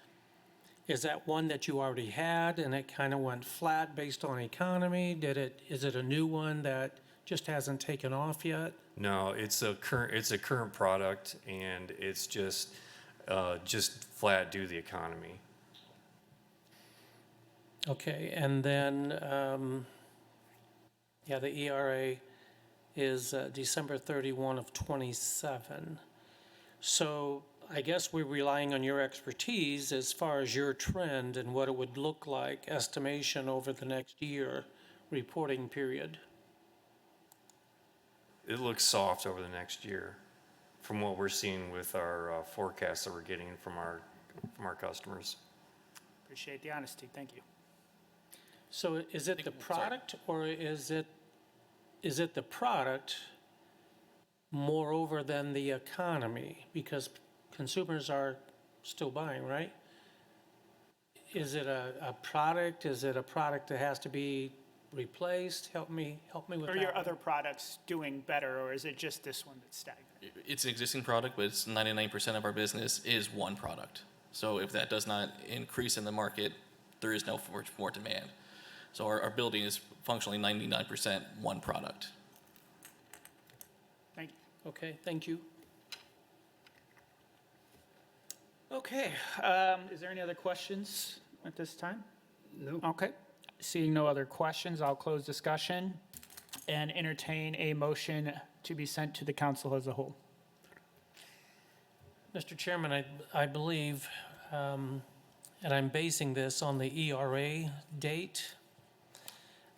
is that one that you already had and it kind of went flat based on economy? Is it a new one that just hasn't taken off yet? No, it's a current product, and it's just flat due to the economy. Okay, and then, the ERA is December 31 of 27. So I guess we're relying on your expertise as far as your trend and what it would look like, estimation over the next year reporting period. It looks soft over the next year from what we're seeing with our forecasts that we're getting from our customers. Appreciate the honesty. Thank you. So is it the product, or is it the product moreover than the economy? Because consumers are still buying, right? Is it a product? Is it a product that has to be replaced? Help me with that. Are your other products doing better, or is it just this one that's stagnant? It's an existing product, but it's 99% of our business is one product. So if that does not increase in the market, there is no more demand. So our building is functionally 99% one product. Thank you. Okay, thank you. Okay. Is there any other questions at this time? No. Okay. Seeing no other questions, I'll close discussion and entertain a motion to be sent to the council as a whole. Mr. Chairman, I believe, and I'm basing this on the ERA date,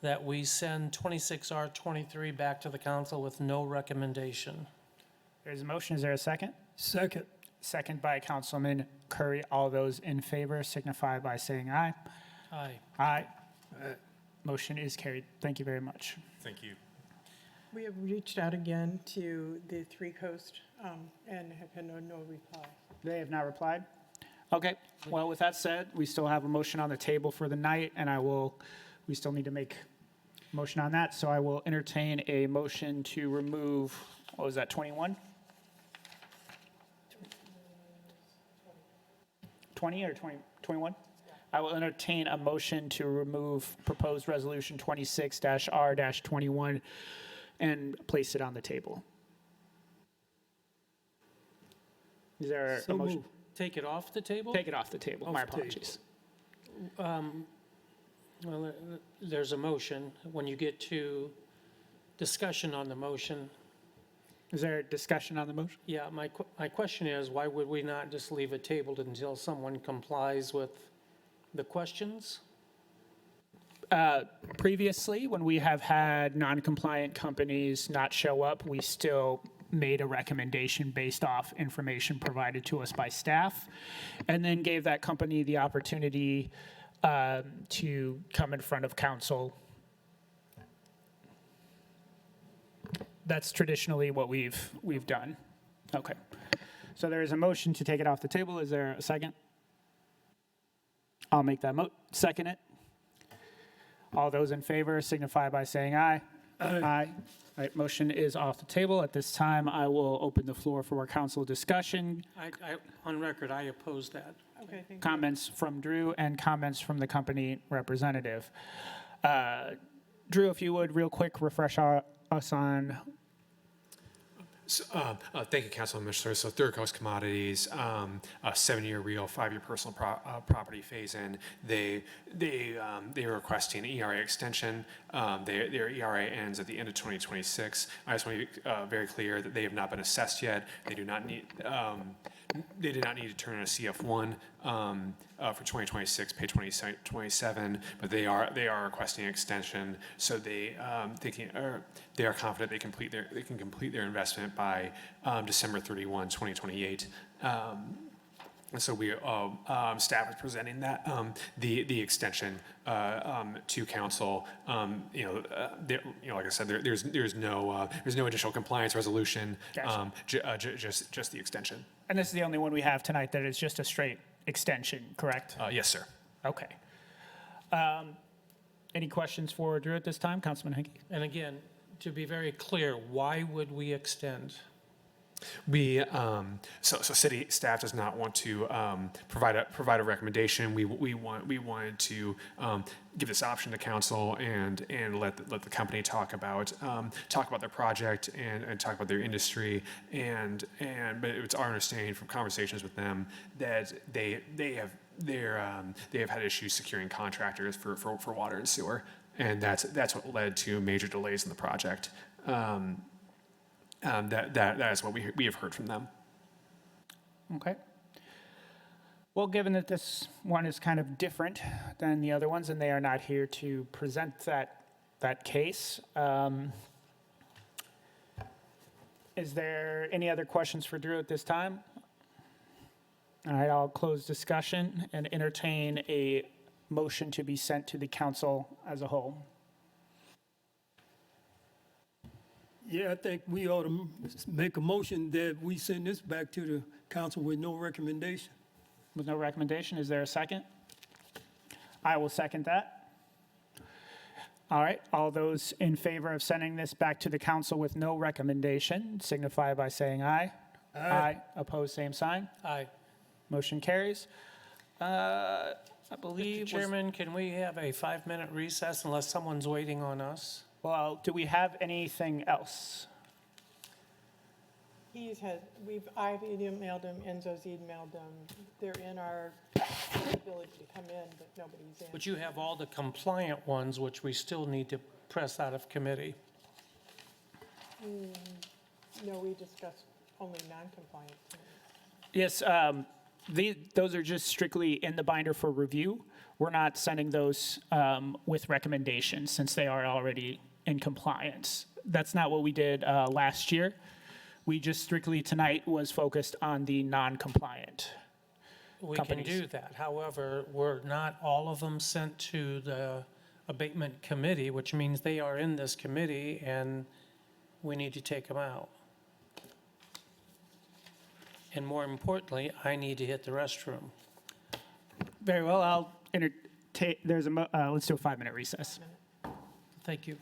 that we send 26R23 back to the council with no recommendation. There's a motion. Is there a second? Second. Second by Councilman Curry. All those in favor signify by saying aye. Aye. Aye. Motion is carried. Thank you very much. Thank you. We have reached out again to the Three Coast and have had no reply. They have not replied? Okay. Well, with that said, we still have a motion on the table for the night, and we still need to make a motion on that. So I will entertain a motion to remove, what was that, 21? 20 or 20, 21? I will entertain a motion to remove proposed resolution 26-R-21 and place it on the table. Is there a So motion? moved. Take it off the table? Take it off the table. My Off the table. apologies. Well, there's a motion. When you get to discussion on the motion, Is there a discussion on the motion? yeah, my question is, why would we not just leave it tabled until someone complies with the questions? Previously, when we have had non-compliant companies not show up, we still made a recommendation based off information provided to us by staff, and then gave that company the opportunity to come in front of council. That's traditionally what we've done. Okay. So there is a motion to take it off the table. Is there a second? I'll make that second it. All those in favor signify by saying aye. Aye. All right, motion is off the table. At this time, I will open the floor for council discussion. On record, I oppose that. Okay, thank you. Comments from Drew and comments from the company representative. Drew, if you would, real quick, refresh us on. Thank you, Councilman Mishler. So Third Coast Commodities, a 7-year real, 5-year personal property phase-in. They are requesting an ERA extension. Their ERA ends at the end of 2026. I just want to be very clear that they have not been assessed yet. They do not need. They did not need to turn in a CF1 for 2026, pay 2027, but they are requesting an extension. So they are confident they can complete their investment by December 31, 2028. And so staff is presenting that the extension to council. Like I said, there's no additional compliance resolution. Gotcha. Just the extension. And this is the only one we have tonight that is just a straight extension, correct? Yes, sir. Okay. Any questions for Drew at this time, Councilman Henke? And again, to be very clear, why would we extend? We so city staff does not want to provide a recommendation. We wanted to give this option to council and let the company talk about their project and talk about their industry but it's our understanding from conversations with them that they have had issues securing contractors for water and sewer, and that's what led to major delays in the project. That is what we have heard from them. Okay. Well, given that this one is kind of different than the other ones, and they are not here to present that case, is there any other questions for Drew at this time? All right, I'll close discussion and entertain a motion to be sent to the council as a whole. Yeah, I think we ought to make a motion that we send this back to the council with no recommendation. With no recommendation, is there a second? I will second that. All right, all those in favor of sending this back to the council with no recommendation signify by saying aye. Aye. Opposed, same sign. Aye. Motion carries. I believe. Mr. Chairman, can we have a 5-minute recess unless someone's waiting on us? Well, do we have anything else? I've emailed him, Enzo's emailed them. They're in our ability to come in, but nobody's in. But you have all the compliant ones, which we still need to press out of committee. No, we discussed only non-compliant. Yes, those are just strictly in the binder for review. We're not sending those with recommendations since they are already in compliance. That's not what we did last year. We just strictly tonight was focused on the non-compliant We companies. can do that. However, were not all of them sent to the abatement committee, which means they are in this committee and we need to take them out. And more importantly, I need to hit the restroom. Very well, I'll entertain, let's do a 5-minute recess. Thank you.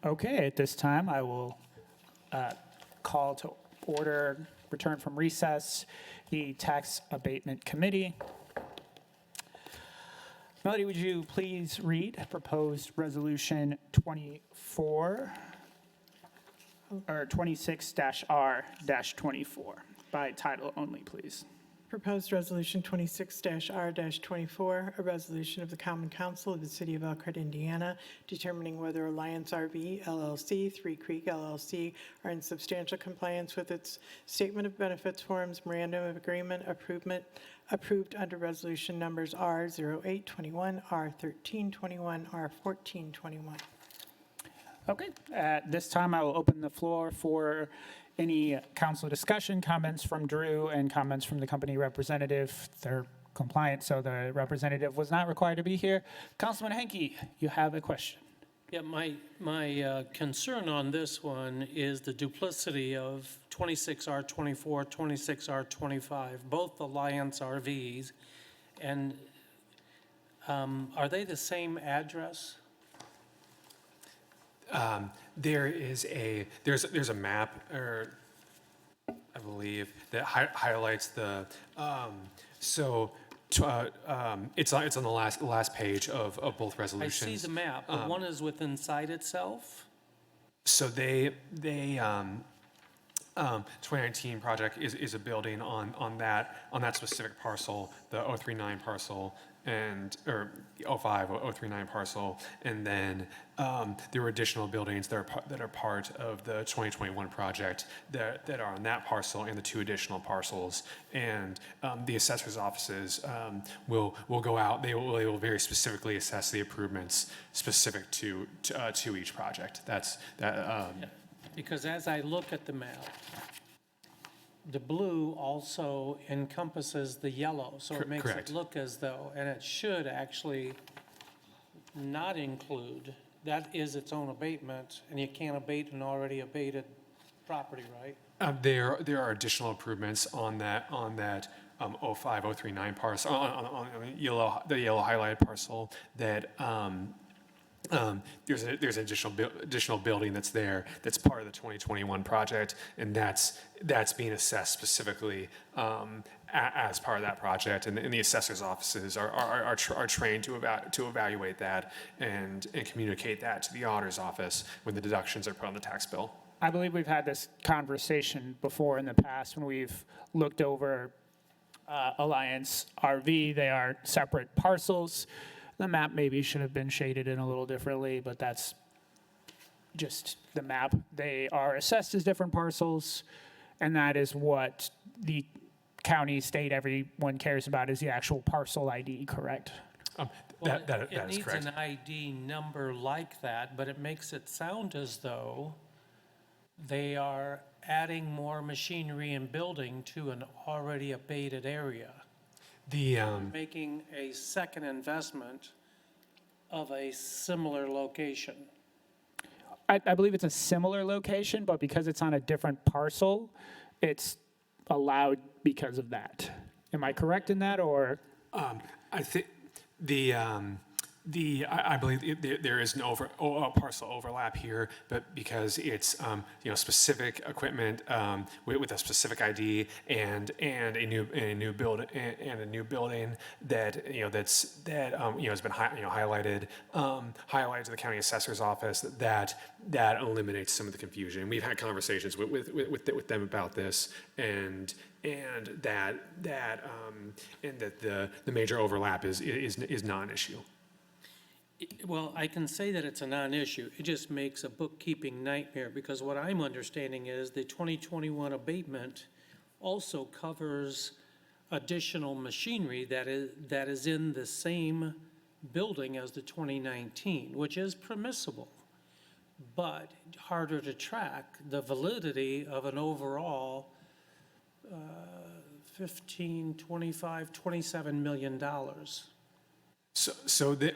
Okay, at this time, I will call to order, return from recess, the Tax Abatement Committee. Melody, would you please read proposed resolution 24, or 26-R-24 by title only, please? Proposed Resolution 26-R-24, a resolution of the Common Council of the City of Elkhart, Indiana, determining whether Alliance RV LLC, Three Creek LLC are in substantial compliance with its Statement of Benefits forms, memorandum of agreement approved under Resolution numbers R0821, R1321, R1421. Okay, at this time, I will open the floor for any council discussion, comments from Drew, and comments from the company representative. They're compliant, so the representative was not required to be here. Councilman Henke, you have a question. Yeah, my concern on this one is the duplicity of 26R24, 26R25, both Alliance RVs. And are they the same address? There's a map, or I believe, that highlights the, it's on the last page of both I resolutions. see the map, but one is within inside itself? So 2019 project is a building on that specific parcel, the 039 parcel, or the 039 parcel, and then there were additional buildings that are part of the 2021 project that are on that parcel and the two additional parcels. And the assessor's offices will go out. They will very specifically assess the improvements specific to each project. Because as I look at the map, the blue also encompasses the yellow, so it makes Correct. it look as though, and it should actually not include, that is its own abatement, and you can't abate an already abated property, right? There are additional improvements on that 05039 parcel, on the yellow highlighted parcel that there's an additional building that's there that's part of the 2021 project, and that's being assessed specifically as part of that project, and the assessor's offices are trained to evaluate that and communicate that to the auditor's office when the deductions are put on the tax bill. I believe we've had this conversation before in the past when we've looked over Alliance RV. They are separate parcels. The map maybe should have been shaded in a little differently, but that's just the map. They are assessed as different parcels, and that is what the county, state, everyone cares about is the actual parcel ID, correct? That is It needs correct. an ID number like that, but it makes it sound as though they are adding more machinery and building to an already abated area. Making a second investment of a similar location. I believe it's a similar location, but because it's on a different parcel, it's allowed because of that. Am I correct in that, or? I think I believe there is no parcel overlap here, but because it's specific equipment with a specific ID and a new building that has been highlighted to the county assessor's office, that eliminates some of the confusion. We've had conversations with them about this, and that the major overlap is not an issue. Well, I can say that it's a non-issue. It just makes a bookkeeping nightmare, because what I'm understanding is the 2021 abatement also covers additional machinery that is in the same building as the 2019, which is permissible, but harder to track the validity of an overall $15, $25, $27 million.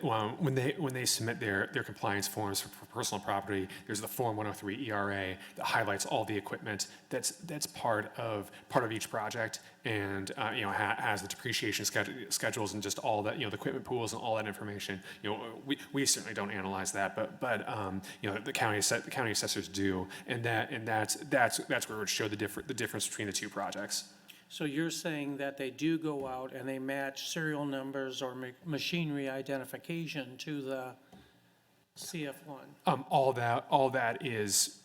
Well, when they submit their compliance forms for personal property, there's the Form 103 ERA that highlights all the equipment that's part of each project, and has the depreciation schedules and just all that, the equipment pools and all that information. We certainly don't analyze that, but the county assessors do, and that's where it would show the difference between the two projects. So you're saying that they do go out and they match serial numbers or machinery identification to the CF1? All that is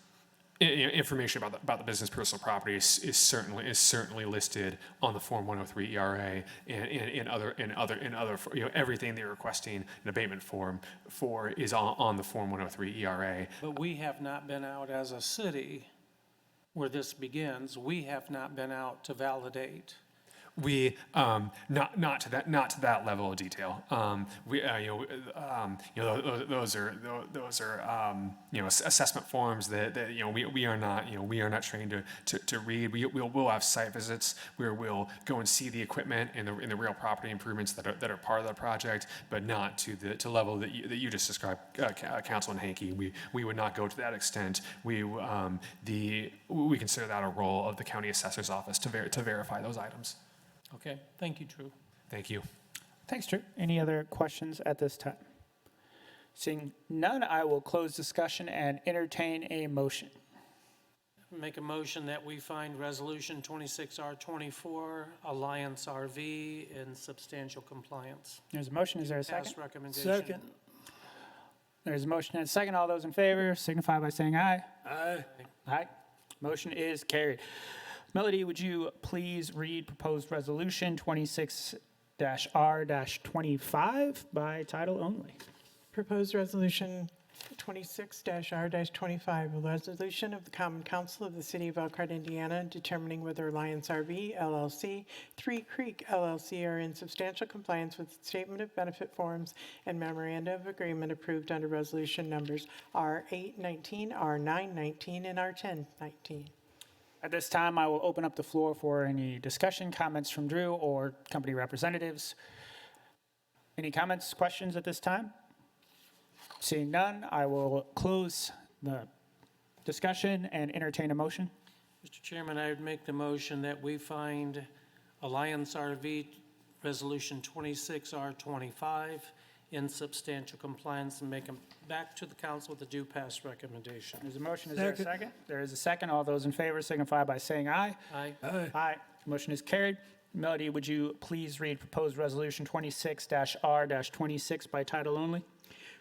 information about the business personal property is certainly listed on the Form 103 ERA and other everything they're requesting an abatement form for is on the Form 103 ERA. But we have not been out as a city where this begins. We have not been out to validate. We not to that level of detail. Those are assessment forms that we are not trained to read. We'll have site visits where we'll go and see the equipment and the real property improvements that are part of the project, but not to the level that you just described, Councilman Hanke. We would not go to that extent. We consider that a role of the county assessor's office to verify those items. Okay, thank you, Drew. Thank you. Thanks, Drew. Any other questions at this time? Seeing none, I will close discussion and entertain a motion. Make a motion that we find Resolution 26R24, Alliance RV, in substantial compliance. There's a motion. Is there a second? Pass recommendation. Second. There's a motion and a second. All those in favor signify by saying aye. Aye. Aye. Motion is carried. Melody, would you please read proposed resolution 26-R-25 by title only? Proposed resolution 26-R-25, a resolution of the Common Council of the City of Elkhart, Indiana, determining whether Alliance RV LLC, Three Creek LLC are in substantial compliance with Statement of Benefit forms and Memoranda of Agreement approved under resolution numbers R819, R919, and R1019. At this time, I will open up the floor for any discussion, comments from Drew or company representatives. Any comments, questions at this time? Seeing none, I will close the discussion and entertain a motion. Mr. Chairman, I would make the motion that we find Alliance RV Resolution 26R25 in substantial compliance and make them back to the council with a due pass recommendation. There's a motion. Is there a second? There is a second. All those in favor signify by saying aye. Aye. Aye. Aye. Motion is carried. Melody, would you please read proposed resolution 26-R-26 by title only?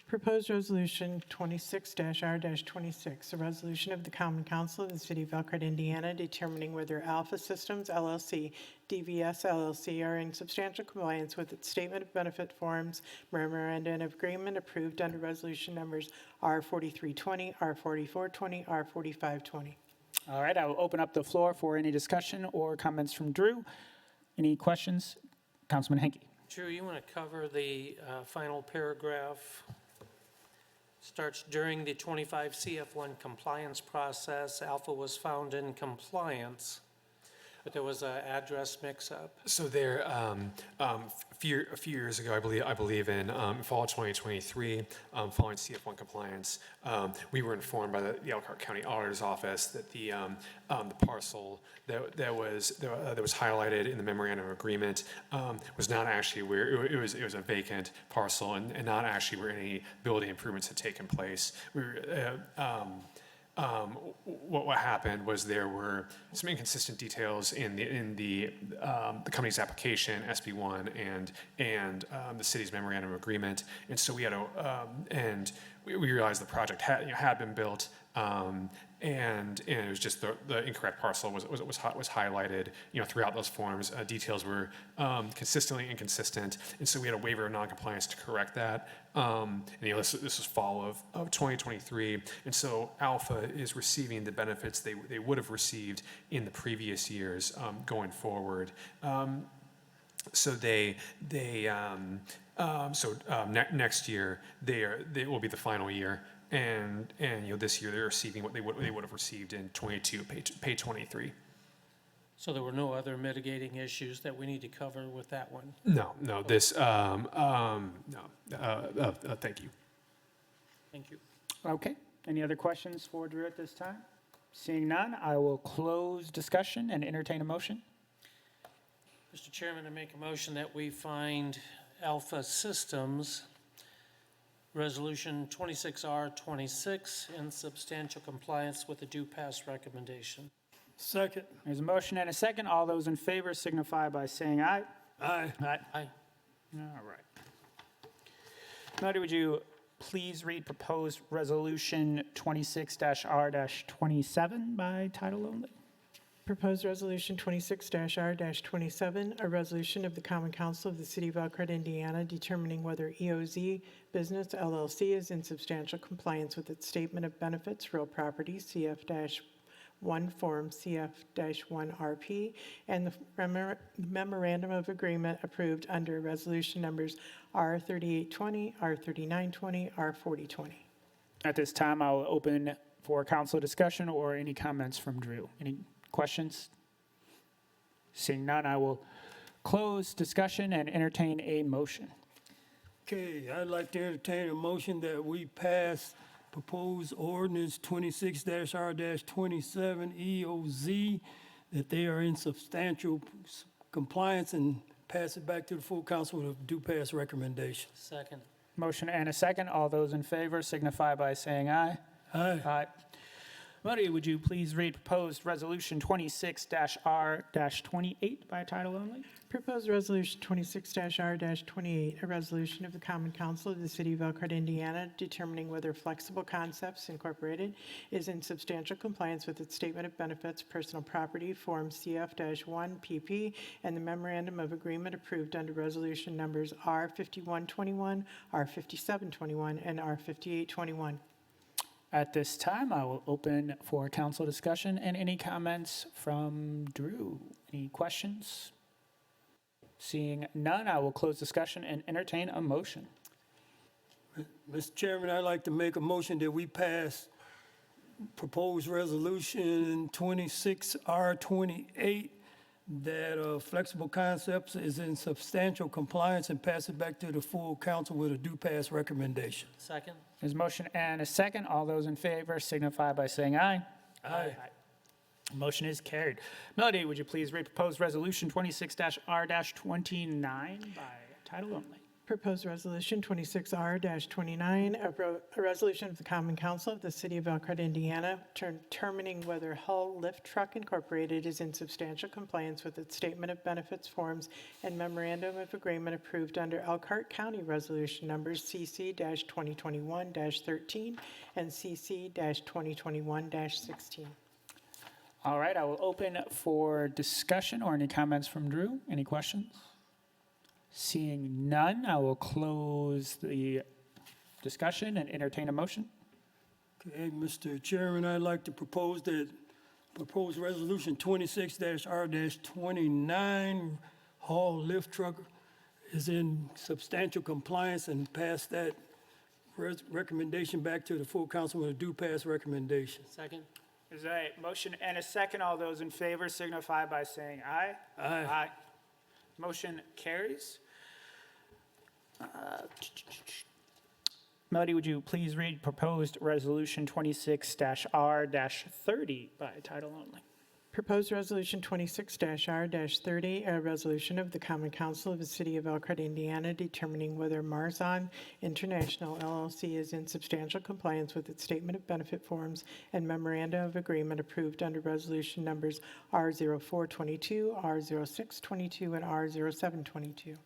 Proposed resolution 26-R-26, a resolution of the Common Council of the City of Elkhart, Indiana, determining whether Alpha Systems LLC, DVS LLC are in substantial compliance with its Statement of Benefit forms, Memoranda of Agreement approved under resolution numbers R4320, R4420, R4520. All right, I will open up the floor for any discussion or comments from Drew. Any questions? Councilman Hanke. Drew, you want to cover the final paragraph? Starts during the 25 CF1 compliance process, Alpha was found in compliance, but there was an address mix-up. So there, a few years ago, I believe in fall of 2023, following CF1 compliance, we were informed by the Elkhart County Auditor's Office that the parcel that was highlighted in the memorandum of agreement was not actually where it was a vacant parcel and not actually where any building improvements had taken place. What happened was there were some inconsistent details in the company's application, SB1, and the city's memorandum of agreement, and so we had and we realized the project had been built, and it was just the incorrect parcel was highlighted throughout those forms. Details were consistently inconsistent, and so we had a waiver of noncompliance to correct that. And this was fall of 2023, and so Alpha is receiving the benefits they would have received in the previous years going forward. Next year they will be the final year, and this year they're receiving what they would have received in 22, pay 23. So there were no other mitigating issues that we need to cover with that one? No, this, thank you. Thank you. Okay, any other questions for Drew at this time? Seeing none, I will close discussion and entertain a motion. Mr. Chairman, I make a motion that we find Alpha Systems, Resolution 26R26, in substantial compliance with the due pass recommendation. Second. There's a motion and a second. All those in favor signify by saying aye. Aye. Aye. Aye. All right. Melody, would you please read proposed resolution 26-R-27 by title only? Proposed Resolution 26-R-27, a resolution of the Common Council of the City of Elkhart, Indiana, determining whether EOZ Business LLC is in substantial compliance with its Statement of Benefits, Real Property, CF-1 Form CF-1RP, and the Memorandum of Agreement approved under Resolution Numbers R3820, R3920, R4020. At this time, I'll open for council discussion or any comments from Drew. Any questions? Seeing none, I will close discussion and entertain a motion. Okay, I'd like to entertain a motion that we pass proposed ordinance 26-R-27 EOZ, that they are in substantial compliance, and pass it back to the full council with a due pass recommendation. Second. Motion and a second. All those in favor signify by saying aye. Aye. Aye. Melody, would you please read proposed resolution 26-R-28 by title only? Proposed Resolution 26-R-28, a resolution of the Common Council of the City of Elkhart, Indiana, determining whether Flexible Concepts Incorporated is in substantial compliance with its Statement of Benefits, Personal Property, Form CF-1 PP, and the Memorandum of Agreement approved under Resolution Numbers R5121, R5721, and R5821. At this time, I will open for council discussion and any comments from Drew. Any questions? Seeing none, I will close discussion and entertain a motion. Mr. Chairman, I'd like to make a motion that we pass proposed resolution 26R-28, that Flexible Concepts is in substantial compliance, and pass it back to the full council with a due pass recommendation. Second. There's a motion and a second. All those in favor signify by saying aye. Aye. Motion is carried. Melody, would you please read proposed resolution 26-R-29 by title only? Proposed Resolution 26R-29, a resolution of the Common Council of the City of Elkhart, Indiana, determining whether Hull Lift Truck Incorporated is in substantial compliance with its Statement of Benefits forms and Memorandum of Agreement approved under Elkhart County Resolution Numbers CC-2021-13 and CC-2021-16. All right, I will open for discussion or any comments from Drew. Any questions? Seeing none, I will close the discussion and entertain a motion. Okay, Mr. Chairman, I'd like to propose that proposed resolution 26-R-29, Hall Lift Truck, is in substantial compliance, and pass that recommendation back to the full council with a due pass recommendation. Second. There's a motion and a second. All those in favor signify by saying aye. Aye. Aye. Motion carries. Melody, would you please read proposed resolution 26-R-30 by title only? Proposed Resolution 26-R-30, a resolution of the Common Council of the City of Elkhart, Indiana, determining whether Marzon International LLC is in substantial compliance with its Statement of Benefit forms and Memoranda of Agreement approved under Resolution Numbers R0422, R0622, and R0722.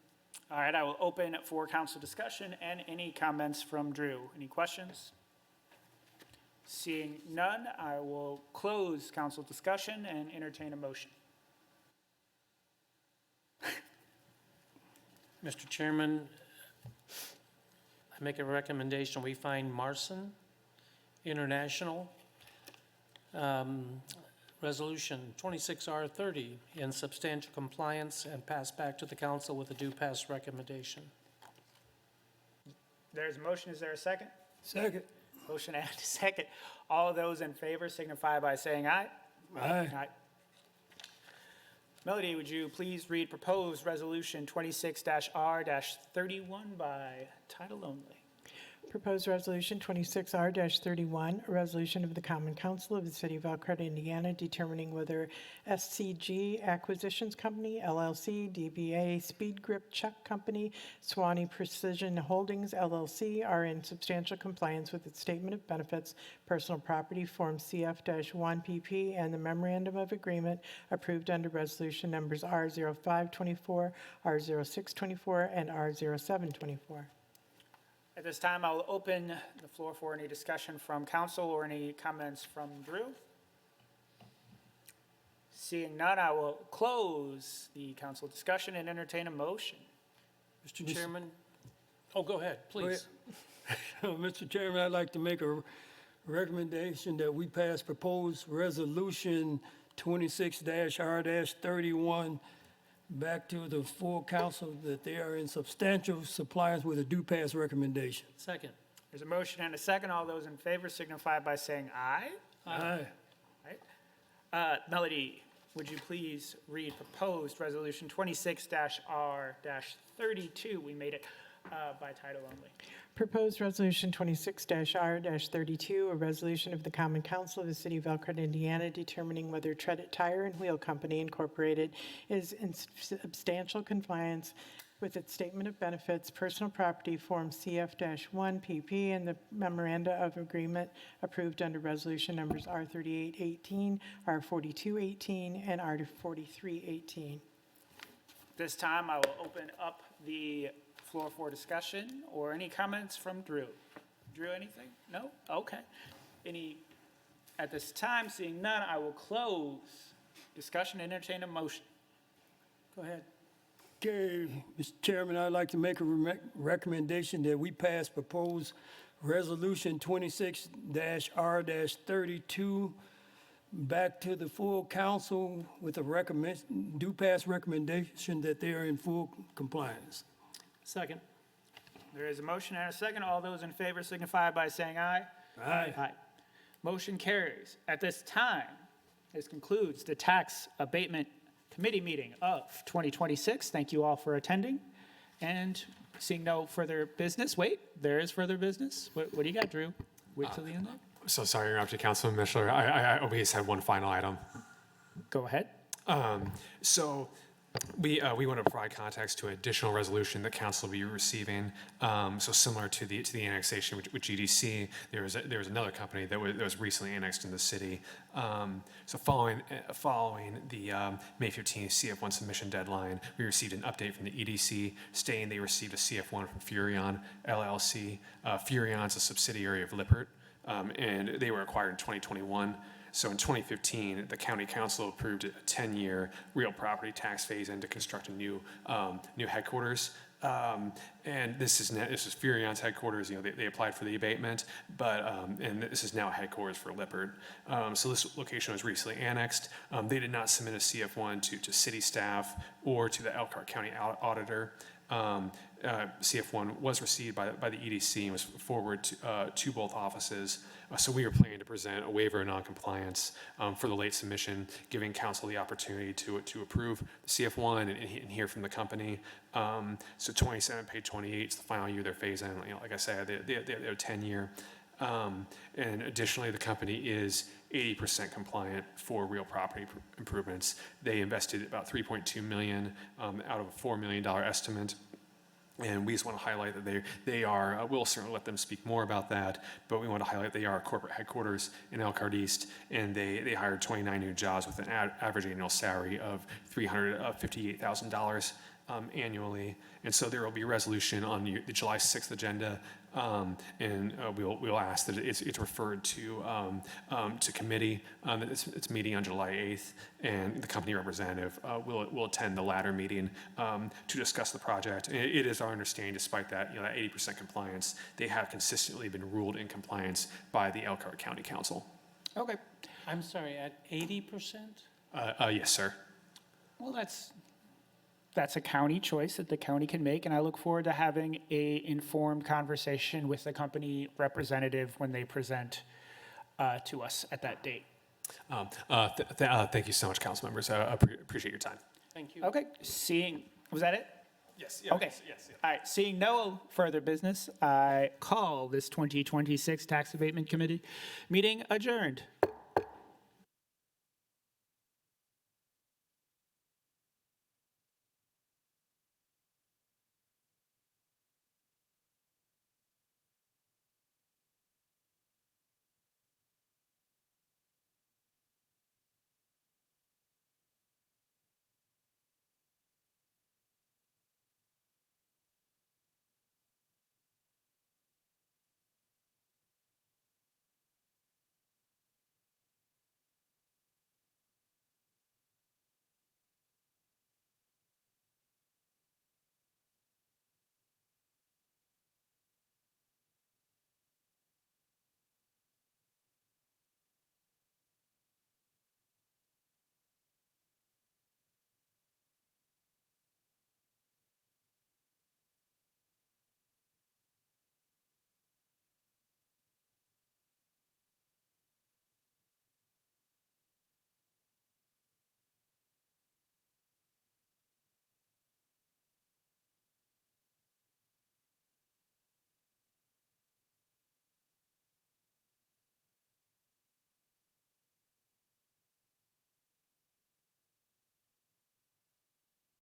All right, I will open for council discussion and any comments from Drew. Any questions? Seeing none, I will close council discussion and entertain a motion. Mr. Chairman, I make a recommendation, we find Marson International, Resolution 26R30 in substantial compliance, and pass back to the council with a due pass recommendation. There's a motion. Is there a second? Second. Motion and a second. All those in favor signify by saying aye. Aye. Aye. Melody, would you please read proposed resolution 26-R-31 by title only? Proposed Resolution 26R-31, a resolution of the Common Council of the City of Elkhart, Indiana, determining whether SCG Acquisitions Company, LLC, DBA Speed Grip Chuck Company, Swanee Precision Holdings, LLC, are in substantial compliance with its Statement of Benefits, Personal Property Form CF-1PP, and the Memorandum of Agreement approved under Resolution Numbers R0524, R0624, and R0724. At this time, I'll open the floor for any discussion from council or any comments from Drew. Seeing none, I will close the council discussion and entertain a motion. Mr. Chairman? Oh, go ahead, please. Mr. Chairman, I'd like to make a recommendation that we pass proposed resolution 26-R-31 back to the full council that they are in substantial compliance with a due pass recommendation. Second. There's a motion and a second. All those in favor signify by saying aye. Aye. Melody, would you please read proposed resolution 26-R-32? We made it by title only. Proposed Resolution 26-R-32, a resolution of the Common Council of the City of Elkhart, Indiana, determining whether Treadit Tire and Wheel Company Incorporated is in substantial compliance with its Statement of Benefits, Personal Property Form CF-1PP, and the Memoranda of Agreement approved under Resolution Numbers R3818, R4218, and R4318. This time, I will open up the floor for discussion or any comments from Drew. Drew, anything? No? Okay. At this time, seeing none, I will close discussion and entertain a motion. Go ahead. Okay, Mr. Chairman, I'd like to make a recommendation that we pass proposed resolution 26-R-32 back to the full council with a due pass recommendation that they are in full compliance. Second. There is a motion and a second. All those in favor signify by saying aye. Aye. Aye. Motion carries. At this time, this concludes the Tax Abatement Committee meeting of 2026. Thank you all for attending. And seeing no further business, wait, there is further business. What do you got, Drew? Wait till the end. So sorry to interrupt you, Councilman Mishler. I always had one final item. Go ahead. So we want to provide context to an additional resolution that council will be receiving. So similar to the annexation with GDC, there was another company that was recently annexed in the city. So following the May 15th CF1 submission deadline, we received an update from the EDC stating they received a CF1 from Furion LLC. Furion's a subsidiary of Lippert, and they were acquired in 2021. So in 2015, the county council approved a 10-year real property tax phase-in to construct a new headquarters. And this is Furion's headquarters. They applied for the abatement, and this is now headquarters for Lippert. So this location was recently annexed. They did not submit a CF1 to city staff or to the Elkhart County auditor. CF1 was received by the EDC and was forwarded to both offices. So we are planning to present a waiver of noncompliance for the late submission, giving council the opportunity to approve the CF1 and hear from the company. So 27, page 28 is the final year of their phase-in. Like I said, they're 10-year. And additionally, the company is 80% compliant for real property improvements. They invested about $3.2 million out of a $4 million estimate. And we just want to highlight that they are, we'll certainly let them speak more about that, but we want to highlight they are corporate headquarters in Elkhart East, and they hired 29 new jobs with an average annual salary of $358,000 annually. And so there will be a resolution on the July 6th agenda, and we'll ask that it's referred to committee. It's meeting on July 8th, and the company representative will attend the latter meeting to discuss the project. And it is our understanding, despite that, that 80% compliance, they have consistently been ruled in compliance by the Elkhart County Council. Okay. I'm sorry, at 80%? Yes, sir. Well, that's a county choice that the county can make, and I look forward to having a informed conversation with the company representative when they present to us at that date. Thank you so much, council members. I appreciate your time. Thank you. Okay, was that it? Yes, Okay. All right, seeing no further business, I call this 2026 Tax Abatement Committee meeting adjourned.